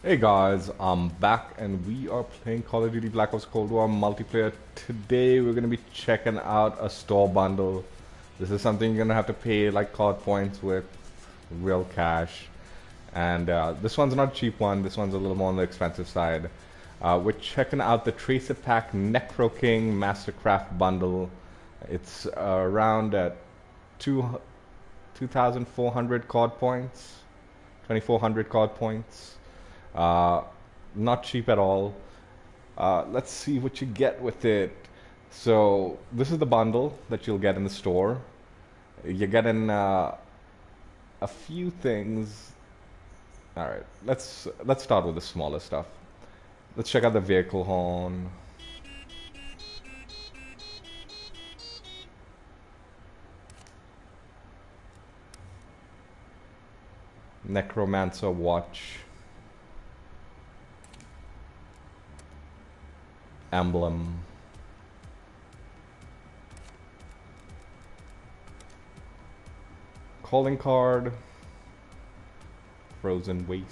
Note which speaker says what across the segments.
Speaker 1: Hey guys, I'm back and we are playing Call of Duty Black Ops Cold War multiplayer. Today we're going to be checking out a store bundle. This is something you're going to have to pay like COD points with real cash. And this one's not a cheap one, this one's a little more on the expensive side. We're checking out the Tracer Pack Necroking Mastercraft Bundle. It's around at 2,400 COD points, 2,400 COD points. Uh, Not cheap at all. Let's see what you get with it. So this is the bundle that you'll get in the store. You're getting a few things. All right, let's start with the smaller stuff. Let's check out the vehicle horn. Necromancer watch. Emblem. Calling card. Frozen waste.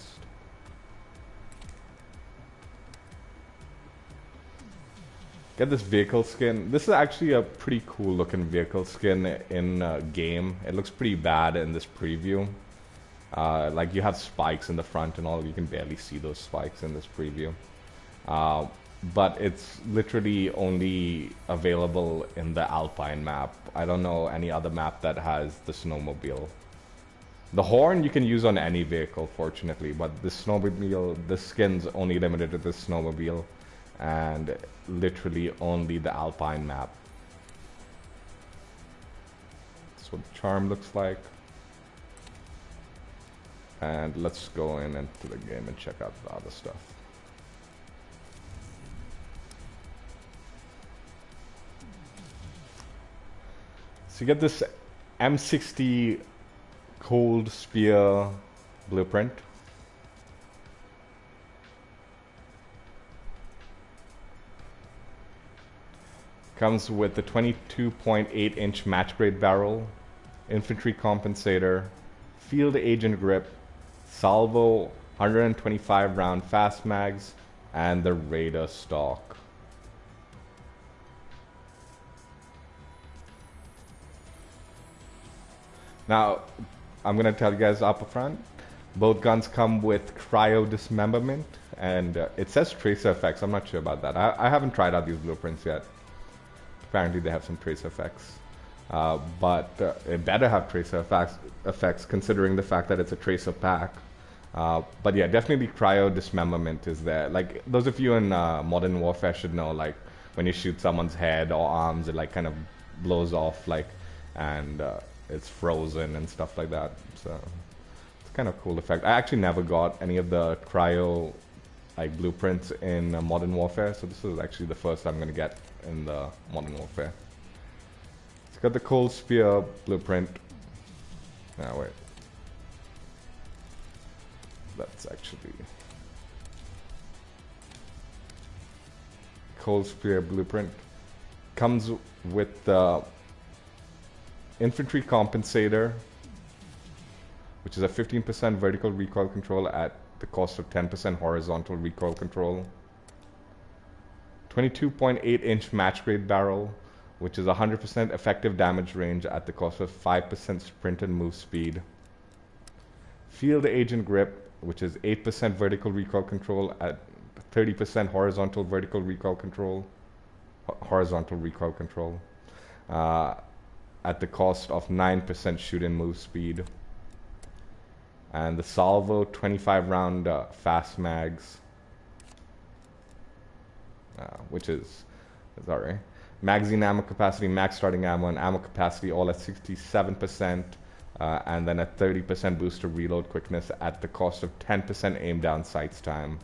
Speaker 1: Get this vehicle skin. This is actually a pretty cool looking vehicle skin in game. It looks pretty bad in this preview. Like you have spikes in the front and all. You can barely see those spikes in this preview. But it's literally only available in the Alpine map. I don't know any other map that has the Snowmobile. The horn you can use on any vehicle, fortunately, but the Snowmobile, the skin's only limited to the Snowmobile, and literally only the Alpine map. That's what the charm looks like. And let's go into the game and check out the other stuff. So you get this M60 Cold Spear blueprint. Comes with the 22.8-inch match grade barrel, infantry compensator, field agent grip, salvo 125 round fast mags, and the Raider stock. Now, I'm gonna tell you guys up front, both guns come with cryo dismemberment, and it says tracer effects. I'm not sure about that. I haven't tried out these blueprints yet. Apparently they have some tracer effects. But it better have tracer effects considering the fact that it's a tracer pack. But yeah, definitely cryo dismemberment is there. Like, those of you in Modern Warfare should know, like, when you shoot someone's head or arms, it like kind of blows off, like, and it's frozen and stuff like that. So it's kind of cool effect. I actually never got any of the cryo like blueprints in Modern Warfare, so this is actually the first I'm gonna get in the Modern Warfare. It's got the Cold Spear blueprint. Now wait, that's actually Cold Spear blueprint. Comes with the infantry compensator, which is a 15% vertical recoil control at the cost of 10% horizontal recoil control. 22.8-inch match grade barrel, which is 100% effective damage range at the cost of 5% sprint and move speed. Field agent grip, which is 8% vertical recoil control at 30% horizontal vertical recoil control. Horizontal recoil control. At the cost of 9% shoot and move speed. And the salvo 25 round fast mags, which is sorry, magazine ammo capacity, max starting ammo, and ammo capacity all at 67%, and then a 30% boost to reload quickness at the cost of 10% aim down sights time.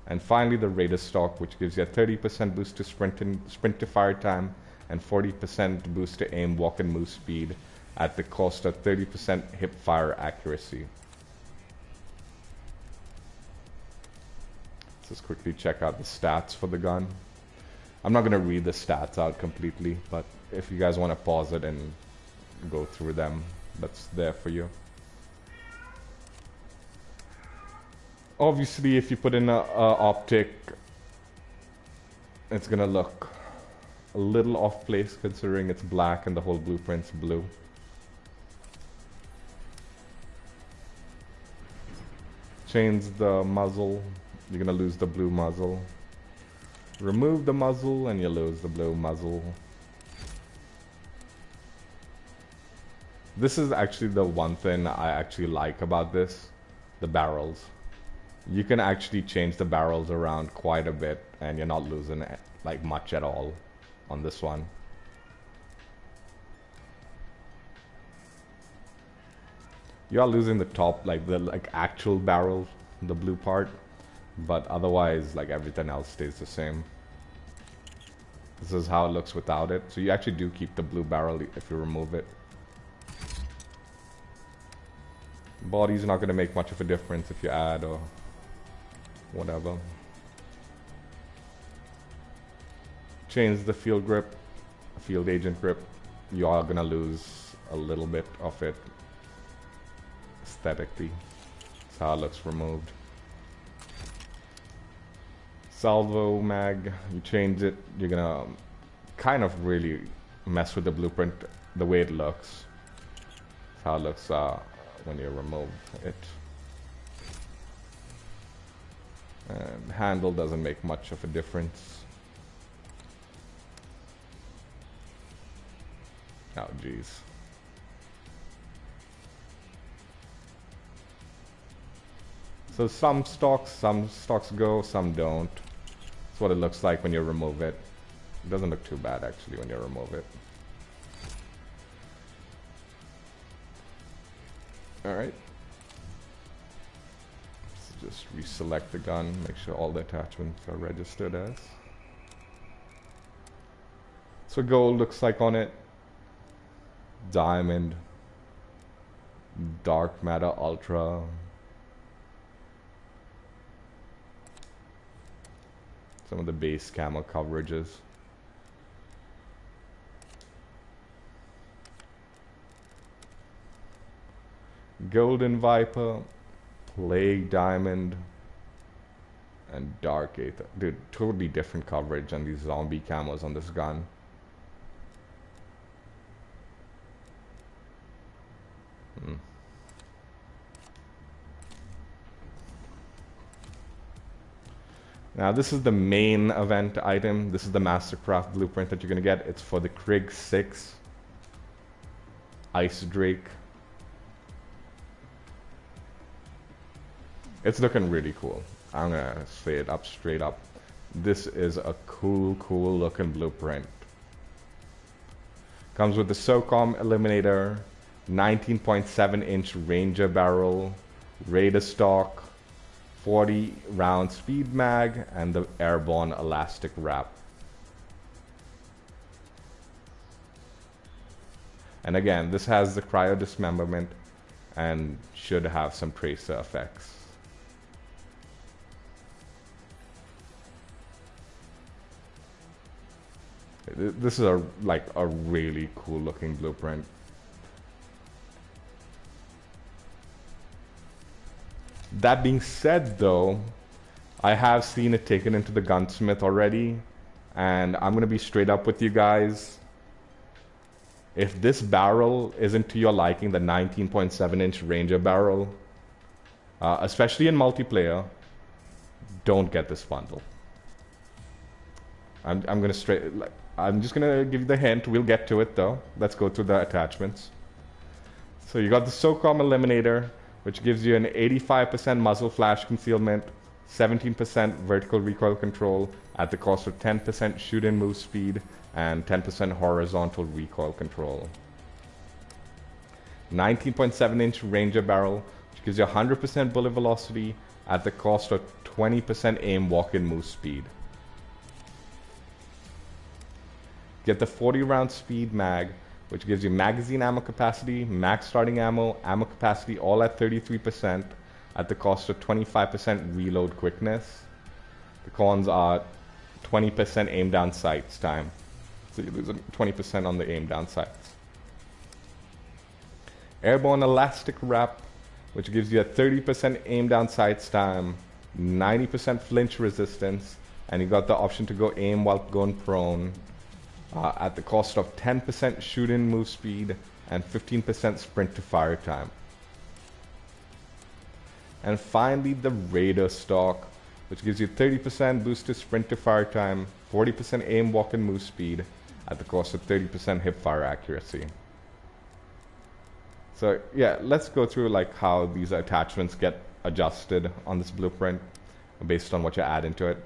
Speaker 1: And finally the Raider stock, which gives you a 30% boost to sprint to fire time and 40% boost to aim, walk, and move speed at the cost of 30% hip fire accuracy. Let's just quickly check out the stats for the gun. I'm not going to read the stats out completely, but if you guys want to pause it and go through them, that's there for you. Obviously, if you put in a optic, it's gonna look a little off place considering it's black and the whole blueprint's blue. Change the muzzle, you're gonna lose the blue muzzle. Remove the muzzle and you lose the blue muzzle. This is actually the one thing I actually like about this, the barrels. You can actually change the barrels around quite a bit and you're not losing it, like much at all on this one. You are losing the top, like the actual barrel, the blue part, but otherwise like everything else stays the same. This is how it looks without it. So you actually do keep the blue barrel if you remove it. Body's not going to make much of a difference if you add or whatever. Change the field grip, field agent grip. You are going to lose a little bit of it aesthetically. That's how it looks removed. Salvo mag, you change it, you're gonna kind of really mess with the blueprint the way it looks. That's how it looks when you remove it. And handle doesn't make much of a difference. Oh jeez. So some stocks go, some don't. That's what it looks like when you remove it. It doesn't look too bad actually when you remove it. Alright. Let's just reselect the gun, make sure all the attachments are registered as. So gold looks like on it. Diamond. Dark matter ultra. Some of the base camo coverages. Golden Viper, Plague Diamond, and Dark Aether. Dude, totally different coverage on these zombie camos on this gun. Now this is the main event item. This is the Mastercraft blueprint that you're gonna get. It's for the Krig 6 Ice Drake. It's looking really cool. I'm gonna say it up straight up. This is a cool looking blueprint. Comes with the SOCOM Eliminator, 19.7-inch Ranger barrel, Raider stock, 40 round speed mag, and the airborne elastic wrap. And again, this has the cryo dismemberment and should have some tracer effects. This is like a really cool looking blueprint. That being said though, I have seen it taken into the gunsmith already, and I'm gonna be straight up with you guys. If this barrel isn't to your liking, the 19.7-inch Ranger barrel, especially in multiplayer, don't get this bundle. I'm just gonna give you the hint. We'll get to it though. Let's go through the attachments. So you got the SOCOM Eliminator, which gives you an 85% muzzle flash concealment, 17% vertical recoil control at the cost of 10% shoot and move speed and 10% horizontal recoil control. 19.7-inch Ranger barrel, which gives you 100% bullet velocity at the cost of 20% aim walk and move speed. Get the 40 round speed mag, which gives you magazine ammo capacity, max starting ammo, ammo capacity all at 33% at the cost of 25% reload quickness. The cons are 20% aim down sights time. So you lose 20% on the aim down sights. Airborne elastic wrap, which gives you a 30% aim down sights time 90% flinch resistance, and you got the option to go aim while going prone at the cost of 10% shoot-in move speed and 15% sprint to fire time. And finally, the Raider stock, which gives you 30% boost to sprint to fire time, 40% aim, walk, and move speed at the cost of 30% hip fire accuracy. So yeah, let's go through like how these attachments get adjusted on this blueprint based on what you add into it.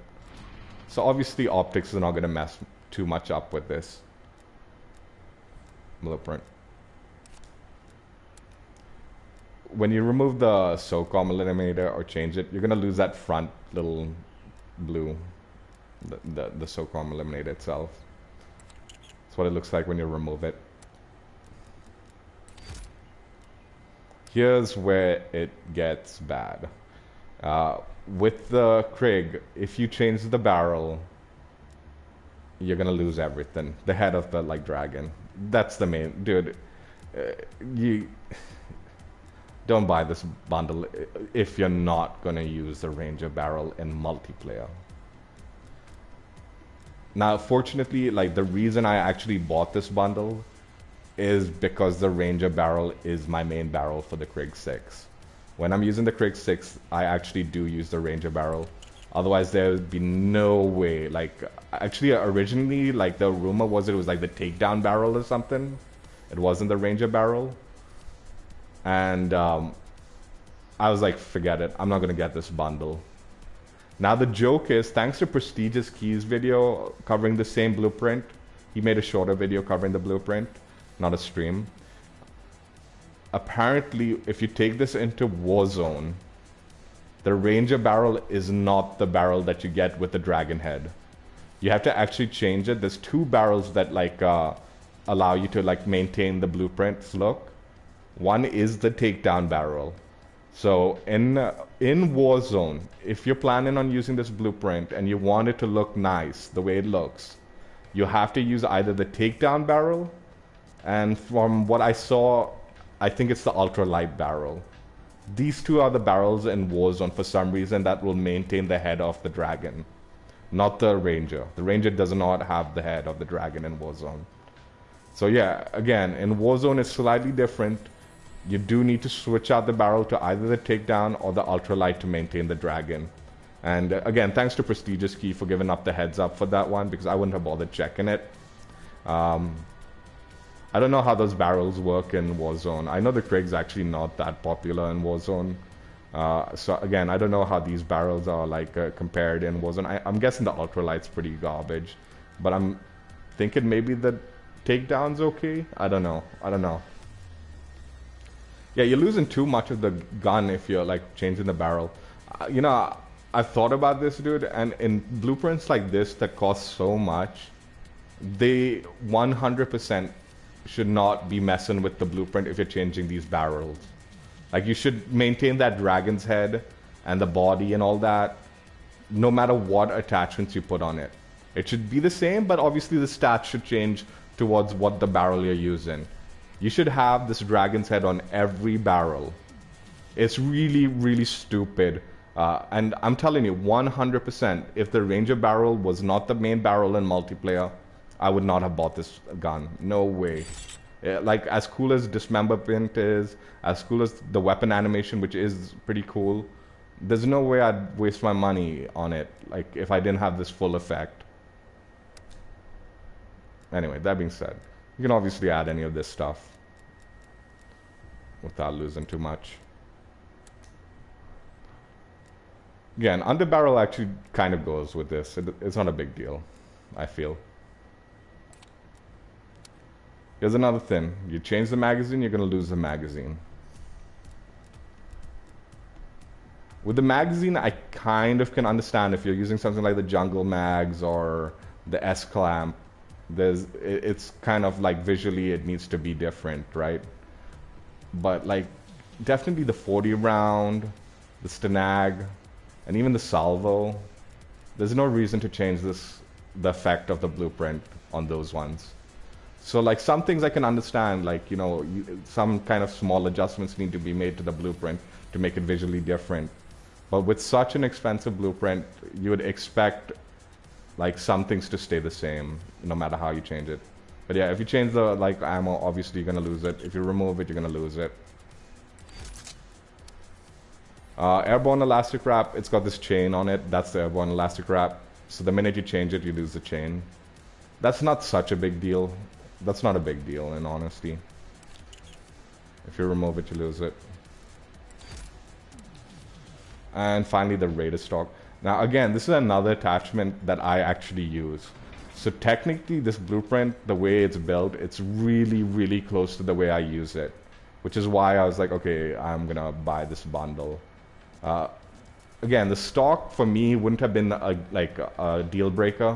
Speaker 1: So obviously optics is not going to mess too much up with this blueprint. When you remove the SOCOM eliminator or change it, you're going to lose that front little blue, the SOCOM eliminator itself. That's what it looks like when you remove it. Here's where it gets bad. With the Krig, if you change the barrel, you're gonna lose everything. The head of the like dragon. That's the main dude. You don't buy this bundle if you're not gonna use the Ranger barrel in multiplayer. Now, fortunately, like the reason I actually bought this bundle is because the Ranger barrel is my main barrel for the Krig 6. When I'm using the Krig 6, I actually do use the Ranger barrel. Otherwise, there would be no way. Like, actually, originally, like the rumor was it was like the takedown barrel or something. It wasn't the Ranger barrel. And I was like, forget it. I'm not going to get this bundle. Now, the joke is, thanks to Prestigious Key's video covering the same blueprint, he made a shorter video covering the blueprint, not a stream. Apparently, if you take this into Warzone, the Ranger barrel is not the barrel that you get with the Dragon head. You have to actually change it. There's two barrels that like allow you to like maintain the blueprint's look. One is the takedown barrel. So in Warzone, if you're planning on using this blueprint and you want it to look nice the way it looks, you have to use either the takedown barrel, and from what I saw, I think it's the ultralight barrel. These two are the barrels in Warzone for some reason that will maintain the head of the dragon, not the Ranger. The Ranger does not have the head of the dragon in Warzone. So yeah, again, in Warzone it's slightly different. You do need to switch out the barrel to either the takedown or the ultralight to maintain the dragon. And again, thanks to Prestigious Key for giving up the heads up for that one, because I wouldn't have bothered checking it. I don't know how those barrels work in Warzone. I know the Krig's actually not that popular in Warzone. So again, I don't know how these barrels are like compared in Warzone. I'm guessing the ultralight's pretty garbage, but I'm thinking maybe the takedown's okay. I don't know. Yeah, you're losing too much of the gun if you're like changing the barrel. You know, I've thought about this, dude, and in blueprints like this that cost so much, they 100% should not be messing with the blueprint if you're changing these barrels. Like, you should maintain that dragon's head and the body and all that, no matter what attachments you put on it. It should be the same, but obviously the stats should change towards what the barrel you're using. You should have this dragon's head on every barrel. It's really, really stupid. And I'm telling you, 100%, if the Ranger barrel was not the main barrel in multiplayer, I would not have bought this gun. No way. Like, as cool as dismemberment is, as cool as the weapon animation, which is pretty cool, there's no way I'd waste my money on it, like, if I didn't have this full effect. Anyway, that being said, you can obviously add any of this stuff without losing too much. Again, underbarrel actually kind of goes with this. It's not a big deal, I feel. Here's another thing. You change the magazine, you're going to lose the magazine. With the magazine, I kind of can understand if you're using something like the Jungle Mags or the S-Clamp. It's kind of like visually it needs to be different, right? But like definitely the 40 round, the Stanag, and even the Salvo, there's no reason to change the effect of the blueprint on those ones. So like some things I can understand, like, you know, some kind of small adjustments need to be made to the blueprint to make it visually different. But with such an expensive blueprint, you would expect like some things to stay the same no matter how you change it. But yeah, if you change the like ammo, obviously you're gonna lose it. If you remove it, you're gonna lose it. Airborne elastic wrap, it's got this chain on it. That's the airborne elastic wrap. So the minute you change it, you lose the chain. That's not such a big deal. That's not a big deal in honesty. If you remove it, you lose it. And finally, the Raider stock. Now again, this is another attachment that I actually use. So technically, this blueprint, the way it's built, it's really, really close to the way I use it. Which is why I was like, okay, I'm gonna buy this bundle. Again, the stock for me wouldn't have been a deal breaker,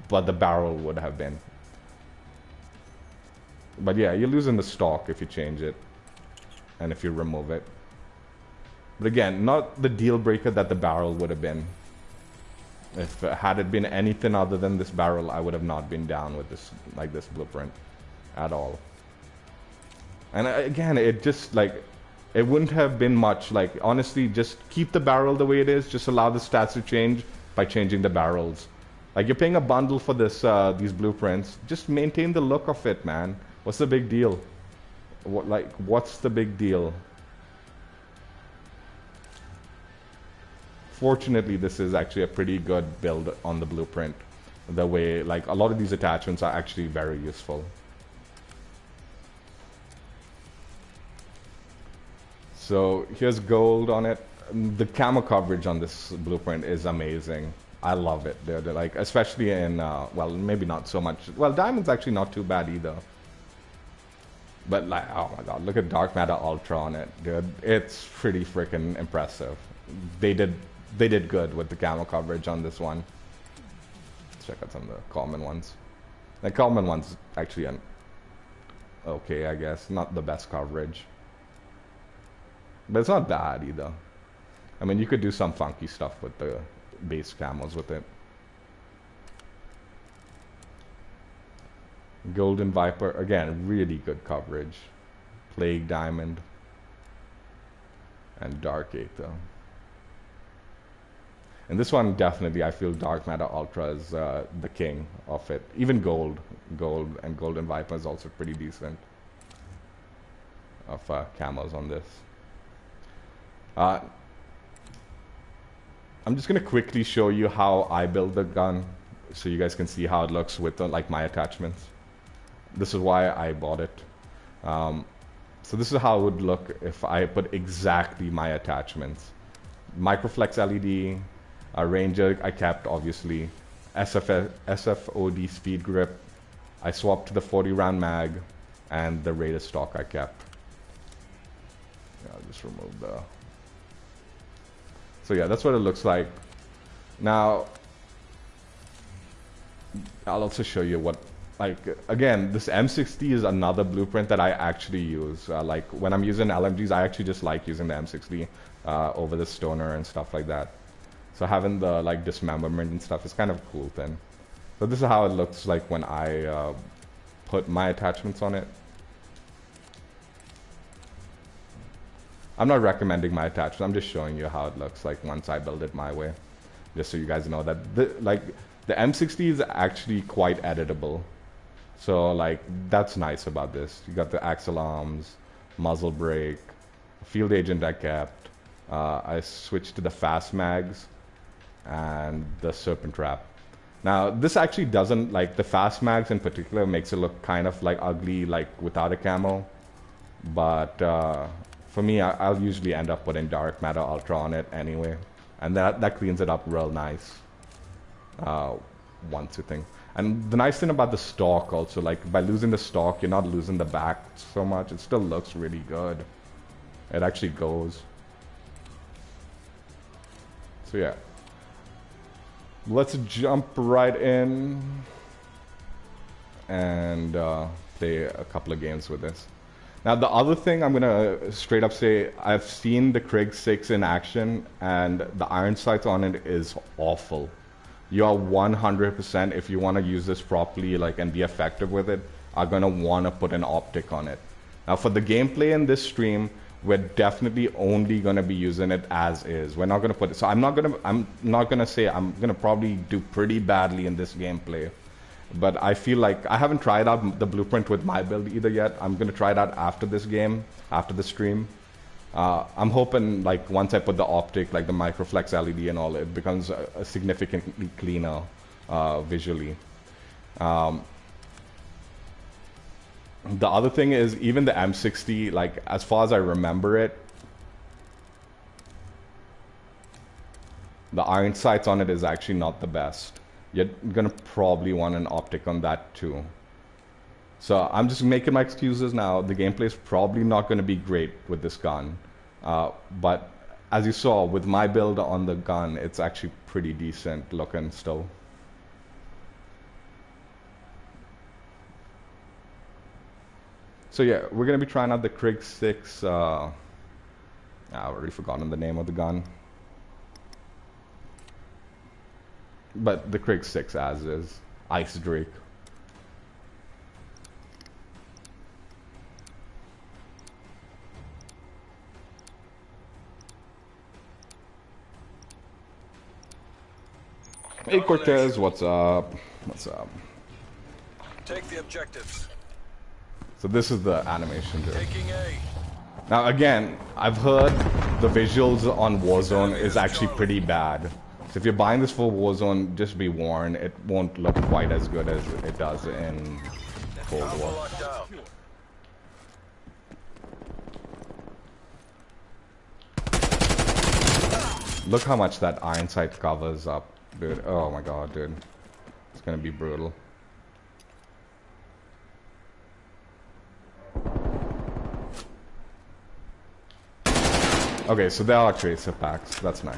Speaker 1: but the barrel would have been. But yeah, you're losing the stock if you change it and if you remove it. But again, not the deal breaker that the barrel would have been. If had it been anything other than this barrel, I would have not been down with this this blueprint at all. And again, it just it wouldn't have been much. Like honestly, just keep the barrel the way it is. Just allow the stats to change by changing the barrels. Like you're paying a bundle for this these blueprints. Just maintain the look of it, man. What's the big deal? What's the big deal? Fortunately, this is actually a pretty good build on the blueprint. The way, a lot of these attachments are actually very useful. So here's gold on it. The camo coverage on this blueprint is amazing. I love it. They're especially in, well, maybe not so much. Well, diamond's actually not too bad either. But oh my god, look at Dark Matter Ultra on it, dude. It's pretty freaking impressive. They did good with the camo coverage on this one. Let's check out some of the common ones. The common ones actually okay, I guess. Not the best coverage. But it's not bad either. I mean, you could do some funky stuff with the base camos with it. Golden Viper, again, really good coverage. Plague Diamond. And Dark Aether. And this one, definitely, I feel Dark Matter Ultra is the king of it. Even Gold and Golden Viper is also pretty decent of camos on this. I'm just going to quickly show you how I build the gun so you guys can see how it looks with my attachments. This is why I bought it. So this is how it would look if I put exactly my attachments. Microflex LED, Ranger I kept obviously, SFOD speed grip, I swapped to the 40 round mag, and the Raider stock I kept. Yeah, I'll just remove the... So yeah, that's what it looks like. Now, I'll also show you what, again, this M60 is another blueprint that I actually use. When I'm using LMGs, I actually just like using the M60 over the Stoner and stuff like that. So having the dismemberment and stuff is kind of a cool thing. So this is how it looks like when I put my attachments on it. I'm not recommending my attachments. I'm just showing you how it looks like once I build it my way, just so you guys know that the M60 is actually quite editable. So that's nice about this. You got the axle arms, muzzle brake, field agent I kept. I switched to the fast mags and the serpent trap. Now this actually doesn't, the fast mags in particular makes it look kind of ugly without a camo, but for me I'll usually end up putting Dark Matter Ultra on it anyway, and that cleans it up real nice once you think. And the nice thing about the stock also, by losing the stock you're not losing the back so much. It still looks really good. It actually goes. So yeah, let's jump right in and play a couple of games with this. Now the other thing I'm gonna straight up say, I've seen the Krig 6 in action and the iron sights on it is awful. You are 100%, if you want to use this properly and be effective with it, are gonna want to put an optic on it. Now for the gameplay in this stream, we're definitely only gonna be using it as is. We're not gonna put it. So I'm not gonna say I'm gonna probably do pretty badly in this gameplay. But I feel like I haven't tried out the blueprint with my build either yet. I'm gonna try it out after this game, after the stream. I'm hoping like once I put the optic, like the microflex LED and all, it becomes a significantly cleaner visually. The other thing is even the M60, like as far as I remember it, the iron sights on it is actually not the best. You're gonna probably want an optic on that too. So I'm just making my excuses now. The gameplay is probably not gonna be great with this gun. But as you saw with my build on the gun, it's actually pretty decent looking still. So yeah, we're gonna be trying out the Krig 6. I've already forgotten the name of the gun, but the Krig 6 as is, Ice Drake. Hey Cortez, what's up? What's up?
Speaker 2: Take the objectives.
Speaker 1: So this is the animation dude.
Speaker 2: Taking A.
Speaker 1: Now again, I've heard the visuals on Warzone is actually pretty bad. So if you're buying this for Warzone, just be warned, it won't look quite as good as it does in Cold War. Look how much that iron sight covers up, dude. Oh my god, dude. It's gonna be brutal. Okay, so there are tracer packs. That's nice.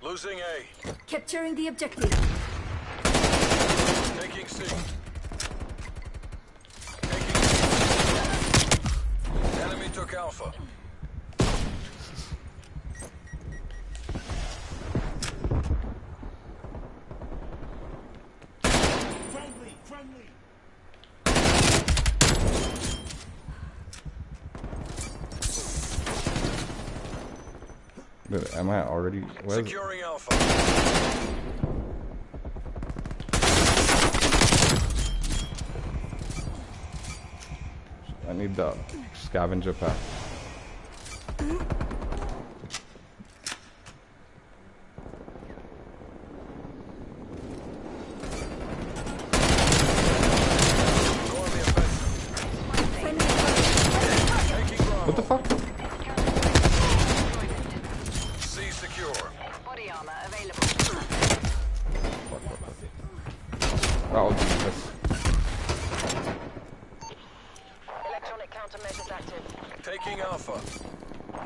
Speaker 2: Losing A.
Speaker 3: Capturing the objective.
Speaker 2: Taking C. Taking C. Enemy took Alpha.
Speaker 4: Friendly.
Speaker 1: Dude, am I already?
Speaker 2: Securing Alpha.
Speaker 1: I need the scavenger pack. What the fuck?
Speaker 2: C secure.
Speaker 3: Body armor available.
Speaker 1: Oh, Jesus.
Speaker 3: Electronic countermeasures active.
Speaker 2: Taking Alpha.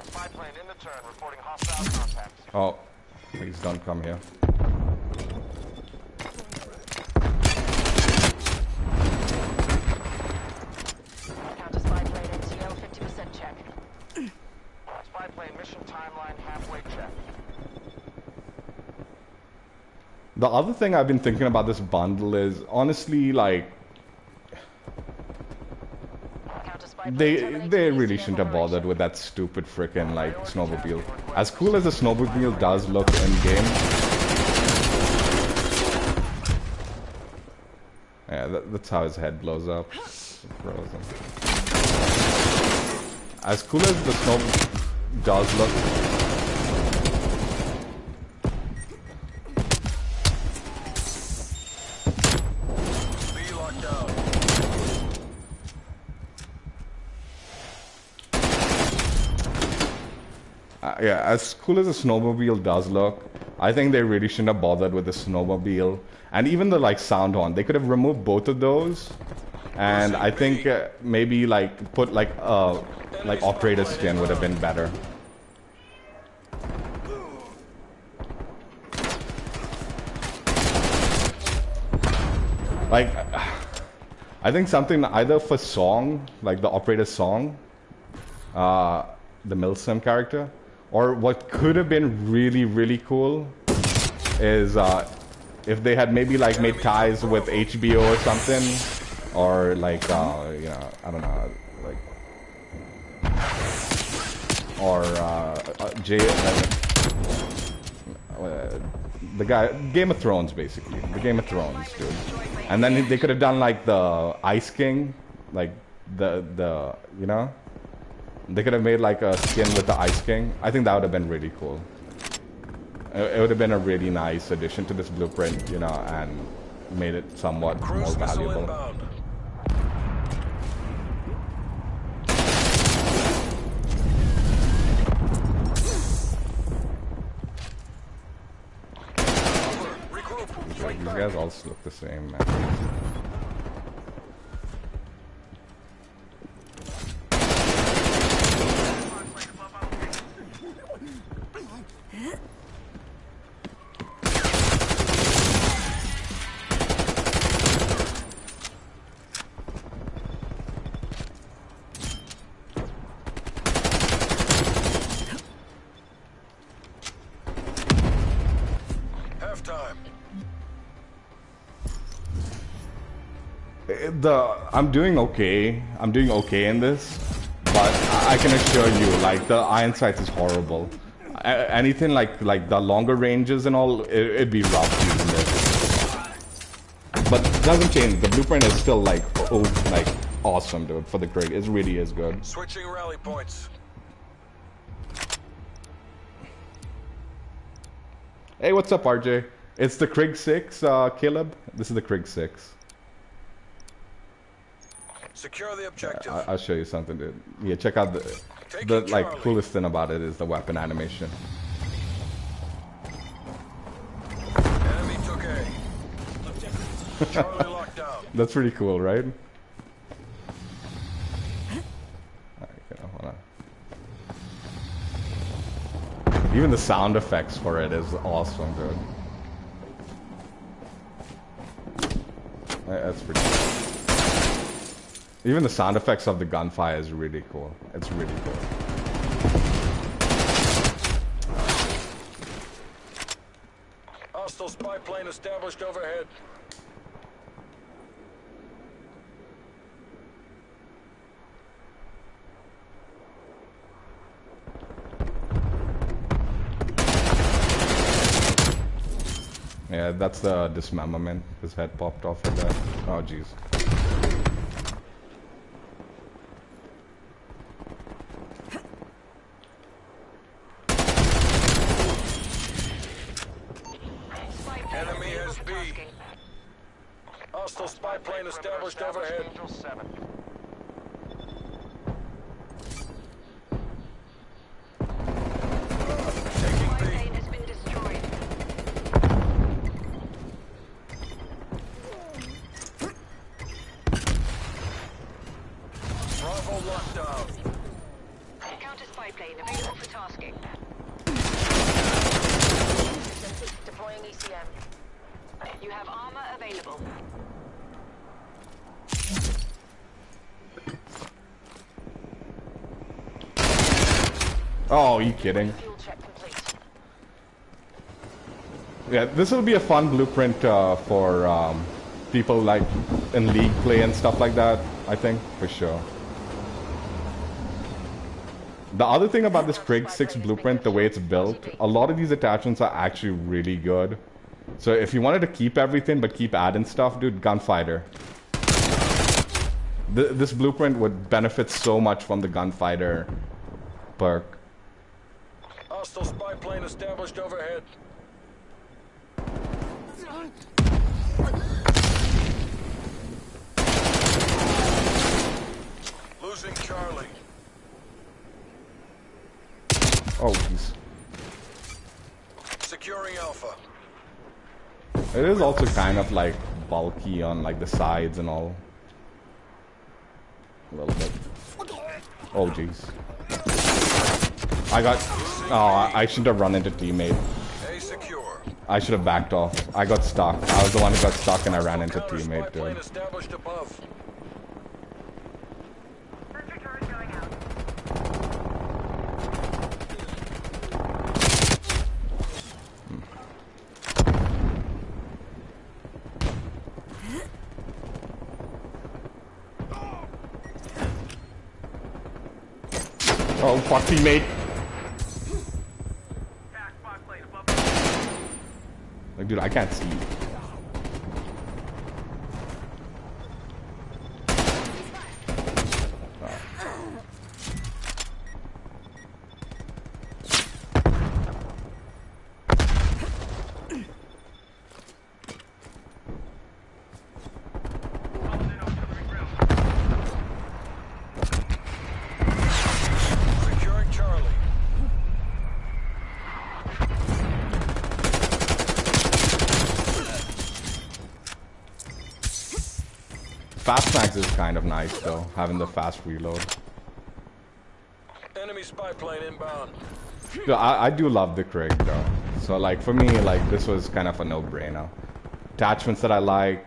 Speaker 4: Spy plane in the turn, reporting hostile contacts.
Speaker 1: Oh, please don't come here.
Speaker 3: Counter spy plane NCL 50% check.
Speaker 4: Spy plane mission timeline halfway check.
Speaker 1: The other thing I've been thinking about this bundle is honestly like they really shouldn't have bothered with that stupid frickin' like snowmobile. As cool as the snowmobile does look in game, yeah, that's how his head blows up. Frozen. As cool as the snow does look.
Speaker 2: B locked down.
Speaker 1: Yeah, as cool as the snowmobile does look, I think they really shouldn't have bothered with the snowmobile and even the like sound horn. They could have removed both of those, and I think maybe like put like operator skin would have been better. Like, I think something either for song, like the operator's song, the Milsim character, or what could have been really, really cool is if they had maybe like made ties with HBO or something, or like you know, I don't know, like, or the guy, Game of Thrones, basically, the Game of Thrones dude, and then they could have done like the Ice King, like the you know, they could have made like a skin with the Ice King. I think that would have been really cool. It would have been a really nice addition to this blueprint, you know, and made it somewhat more valuable. These guys all look the same, man. I'm doing okay. I'm doing okay in this, but I can assure you, like, the iron sights is horrible. Anything like the longer ranges and all, it'd be rough using this. But it doesn't change. The blueprint is still like awesome, dude. For the Krig, it really is good.
Speaker 2: Switching rally points.
Speaker 1: Hey, what's up, RJ? It's the Krig 6, Caleb. This is the Krig 6.
Speaker 2: Secure the objective.
Speaker 1: I'll show you something, dude. Yeah, check out the like coolest thing about it is the weapon animation.
Speaker 2: Enemy took A. Charlie locked down.
Speaker 1: That's pretty cool, right? Alright, hold on. Even the sound effects for it is awesome, dude. That's pretty cool. Even the sound effects of the gunfire is really cool. It's really cool.
Speaker 2: Hostile spy plane established overhead.
Speaker 1: Yeah, that's the dismemberment. His head popped off like that. Oh, jeez.
Speaker 2: Enemy has B. Hostile spy plane established overhead.
Speaker 4: Angel 7.
Speaker 2: Taking B.
Speaker 3: Plane has been destroyed.
Speaker 2: Bravo locked down.
Speaker 3: Counter spy plane available for tasking. Deploying ECM. You have armor available.
Speaker 1: Oh, are you kidding?
Speaker 3: Fuel check complete.
Speaker 1: Yeah, this will be a fun blueprint for people like in league play and stuff like that, I think, for sure. The other thing about this Krig 6 blueprint, the way it's built, a lot of these attachments are actually really good. So if you wanted to keep everything but keep adding stuff, dude, Gunfighter. This blueprint would benefit so much from the Gunfighter perk.
Speaker 2: Hostile spy plane established overhead. Losing Charlie.
Speaker 1: Oh, jeez.
Speaker 2: Securing Alpha.
Speaker 1: It is also kind of like bulky on like the sides and all. A little bit. Oh, jeez. I got... Oh, I shouldn't have run into teammate.
Speaker 2: A secure.
Speaker 1: I should have backed off. I got stuck. I was the one who got stuck and I ran into
Speaker 2: Counter spy
Speaker 1: teammate,
Speaker 2: plane
Speaker 1: dude.
Speaker 2: established above.
Speaker 3: Sentry turret going out.
Speaker 1: Oh, fuck, teammate. Like, dude, I can't see.
Speaker 2: Securing Charlie.
Speaker 1: Fast mags is kind of nice though, having the fast reload.
Speaker 2: Enemy spy plane inbound.
Speaker 1: Dude, I do love the Krig though. So like for me, like this was kind of a no-brainer. Attachments that I like.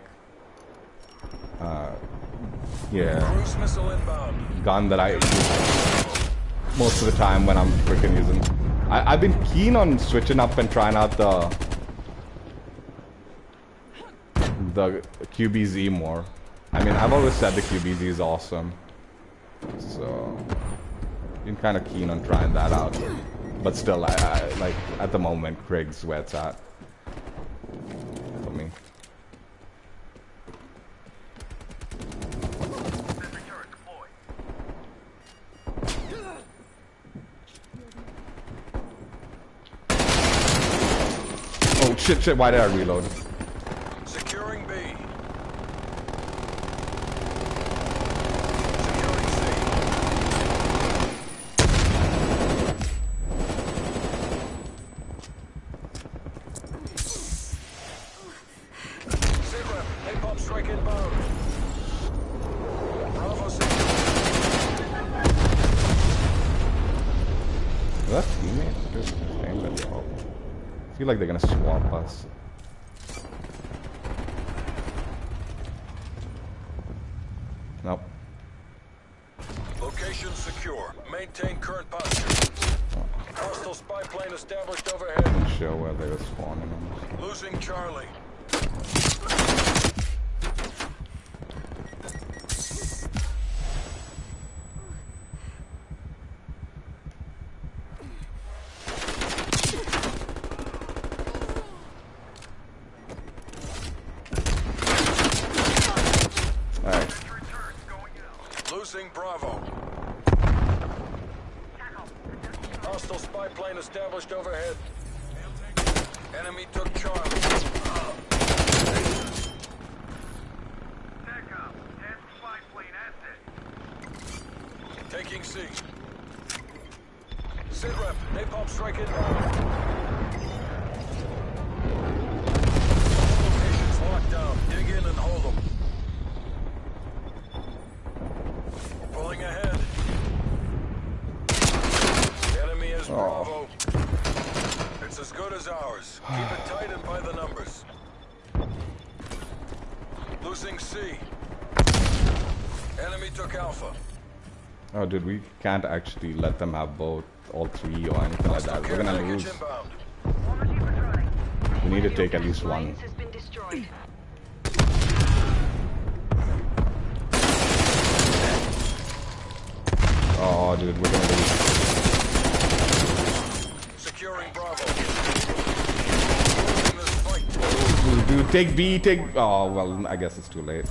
Speaker 1: Yeah.
Speaker 2: Cruise missile inbound.
Speaker 1: Gun that I use most of the time when I'm freaking using. I've been keen on switching up and trying out the QBZ more. I mean, I've always said the QBZ is awesome, so been kind of keen on trying that out. But still, I like at the moment, Krig's where it's at for me. Oh shit! Why did I reload?
Speaker 2: Securing B.
Speaker 1: I feel like they're gonna swap us. Nope.
Speaker 2: Location secure. Maintain current posture. Hostile spy plane established overhead.
Speaker 1: I'm not sure where they were spawning on us.
Speaker 2: Losing Charlie. Losing Bravo. Hostile spy plane established overhead. Enemy took Charlie. Taking C. Sitrep, napalm strike inbound. Locations locked down. Dig in and hold them. Pulling ahead. Enemy is Bravo. It's as good as ours. Keep it tight and by the numbers. Losing C. Enemy took Alpha.
Speaker 1: Oh, dude, we can't actually let them have both, all three, or anything like that. We're gonna lose. We need to take at least one. Oh, dude, we're gonna lose.
Speaker 2: Securing Bravo.
Speaker 1: Dude, take B, take... Oh, well, I guess it's too late.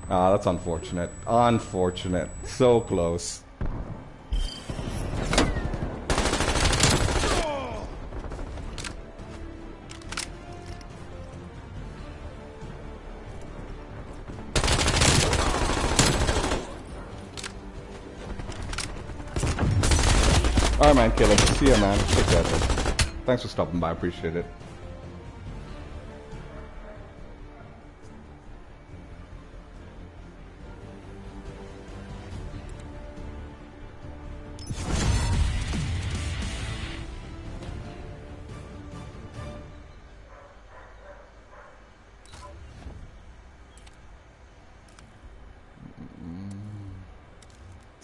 Speaker 1: Ah, that's unfortunate. Unfortunate. So close. Alright, man, Caleb. See ya, man. Take care, dude. Thanks for stopping by. I appreciate it.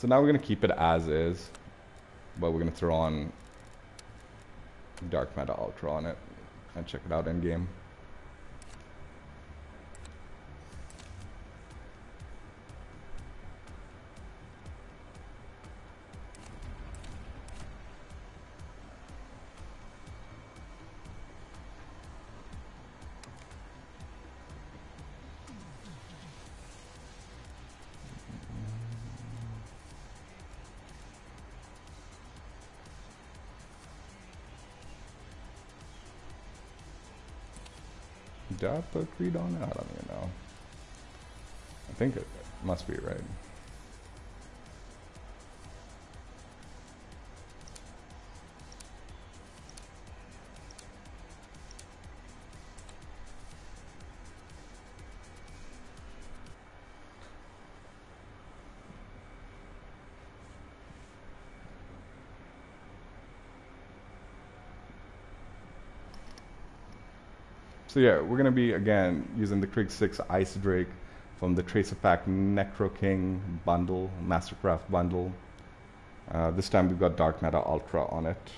Speaker 1: So now we're gonna keep it as is, but we're gonna throw on Dark Matter Ultra on it and check it out in game. Did I put Creed on it? I don't even know. I think it must be right. So yeah, we're gonna be again using the Krig 6 Ice Drake from the Tracer Pack Necro King Bundle, Mastercraft Bundle. This time we've got Dark Matter Ultra on it.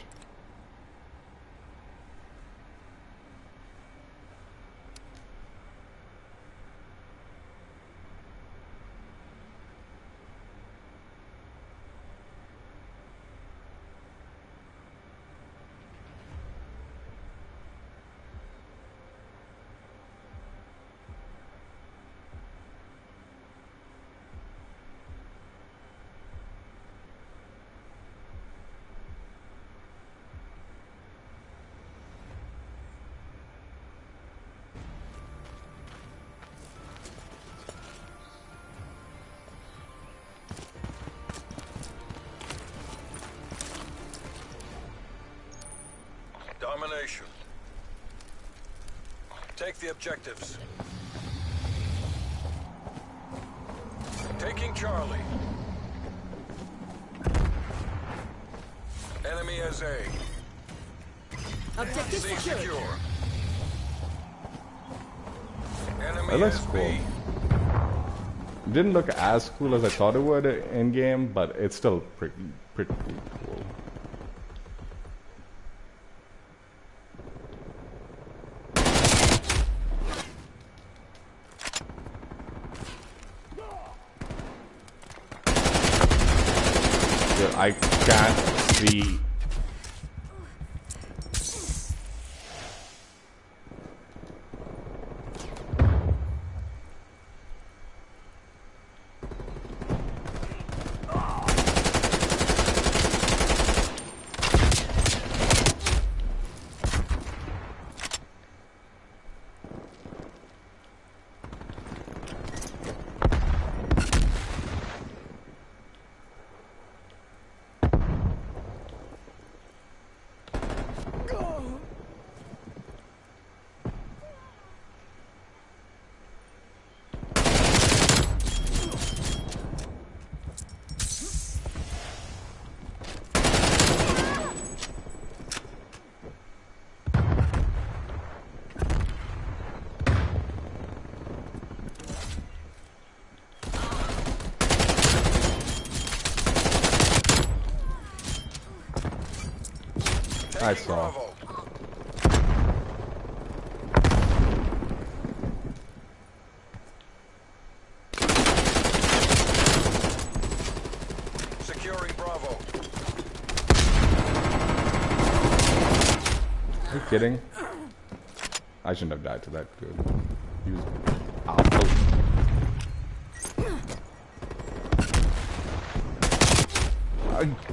Speaker 2: Domination. Take the objectives. Taking Charlie. Enemy as A.
Speaker 5: Objective
Speaker 2: C
Speaker 5: secured.
Speaker 2: secure. Enemy
Speaker 1: That looks
Speaker 2: as
Speaker 1: cool.
Speaker 2: B.
Speaker 1: Didn't look as cool as I thought it would in game, but it's still pretty cool. Dude, I can't see. I saw.
Speaker 2: Bravo. Securing Bravo.
Speaker 1: Are you kidding? I shouldn't have died to that dude. He was awful.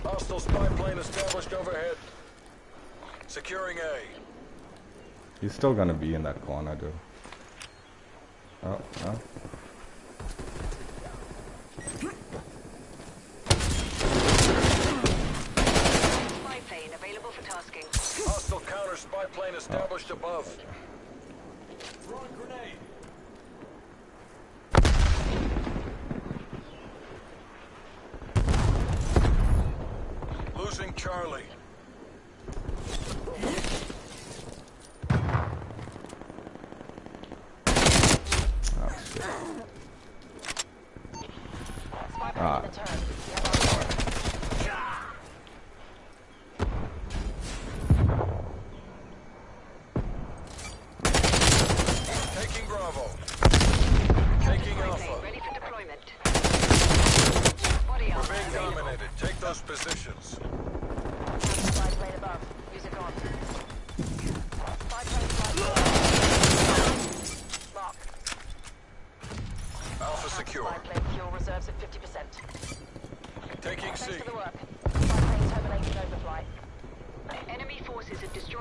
Speaker 2: Hostile spy plane established overhead. Securing A.
Speaker 1: He's still gonna be in that corner, dude. Oh, no.
Speaker 3: Spy plane available for tasking.
Speaker 2: Hostile counter spy plane established above. Throwing grenade. Losing Charlie.
Speaker 3: Spy plane in the turn.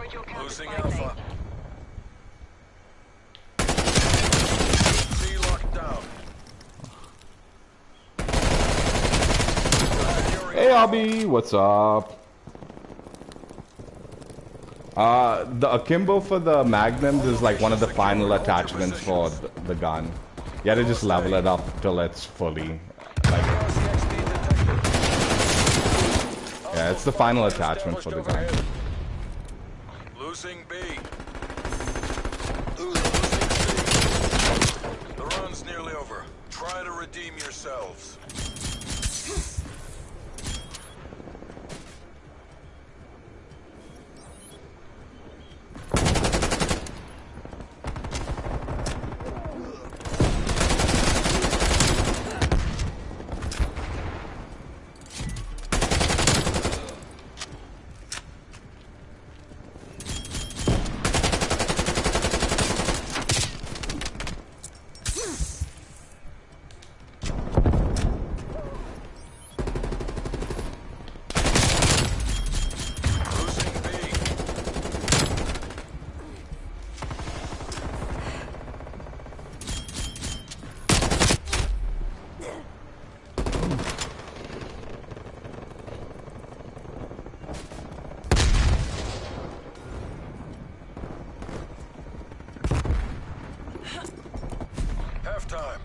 Speaker 3: Destroyed your counter
Speaker 2: Losing
Speaker 3: spy
Speaker 2: Alpha.
Speaker 3: plane.
Speaker 2: C locked down.
Speaker 1: Hey, Abby, what's up? The akimbo for the magnums is like one of the final attachments for the gun. You gotta just level it up till it's fully, like, yeah, it's the final attachment for the gun.
Speaker 2: Losing B. Losing C. The run's nearly over. Try to redeem yourselves. Halftime.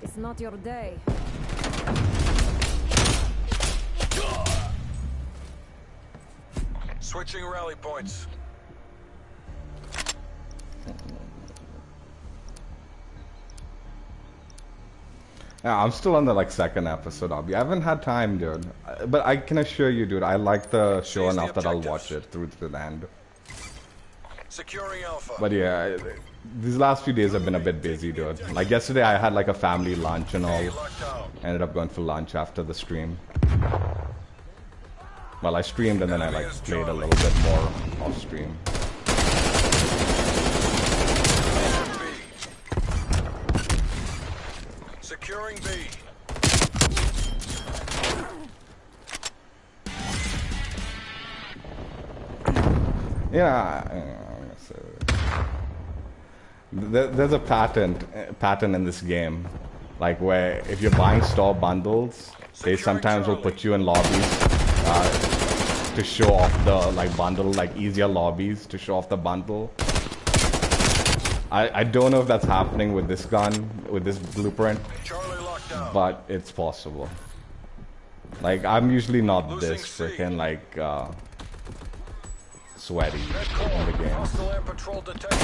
Speaker 5: It's not your day.
Speaker 2: Switching rally points.
Speaker 1: Yeah, I'm still on the like second episode, Abby. I haven't had time, dude. But I can assure you, dude, I like the show
Speaker 2: Seize the
Speaker 1: enough that I'll
Speaker 2: objectives.
Speaker 1: watch it through to the end.
Speaker 2: Securing Alpha.
Speaker 1: But yeah, these last few days have been a bit busy, dude. Like yesterday, I had like a family lunch and all.
Speaker 2: A locked down.
Speaker 1: Ended up going for lunch after the stream. Well, I streamed and then I like played a little bit more off stream.
Speaker 2: Securing B.
Speaker 1: There's a pattern in this game, like where if you're buying store bundles, they sometimes will put you in lobbies to show off the like bundle, like easier lobbies to show off the bundle. I don't know if that's happening with this gun, with this blueprint,
Speaker 2: Charlie locked down.
Speaker 1: but it's possible. Like I'm usually not
Speaker 2: Losing
Speaker 1: this
Speaker 2: C.
Speaker 1: freaking like sweaty
Speaker 2: Net
Speaker 1: in
Speaker 2: call.
Speaker 1: the game.
Speaker 2: Hostile air patrol detected.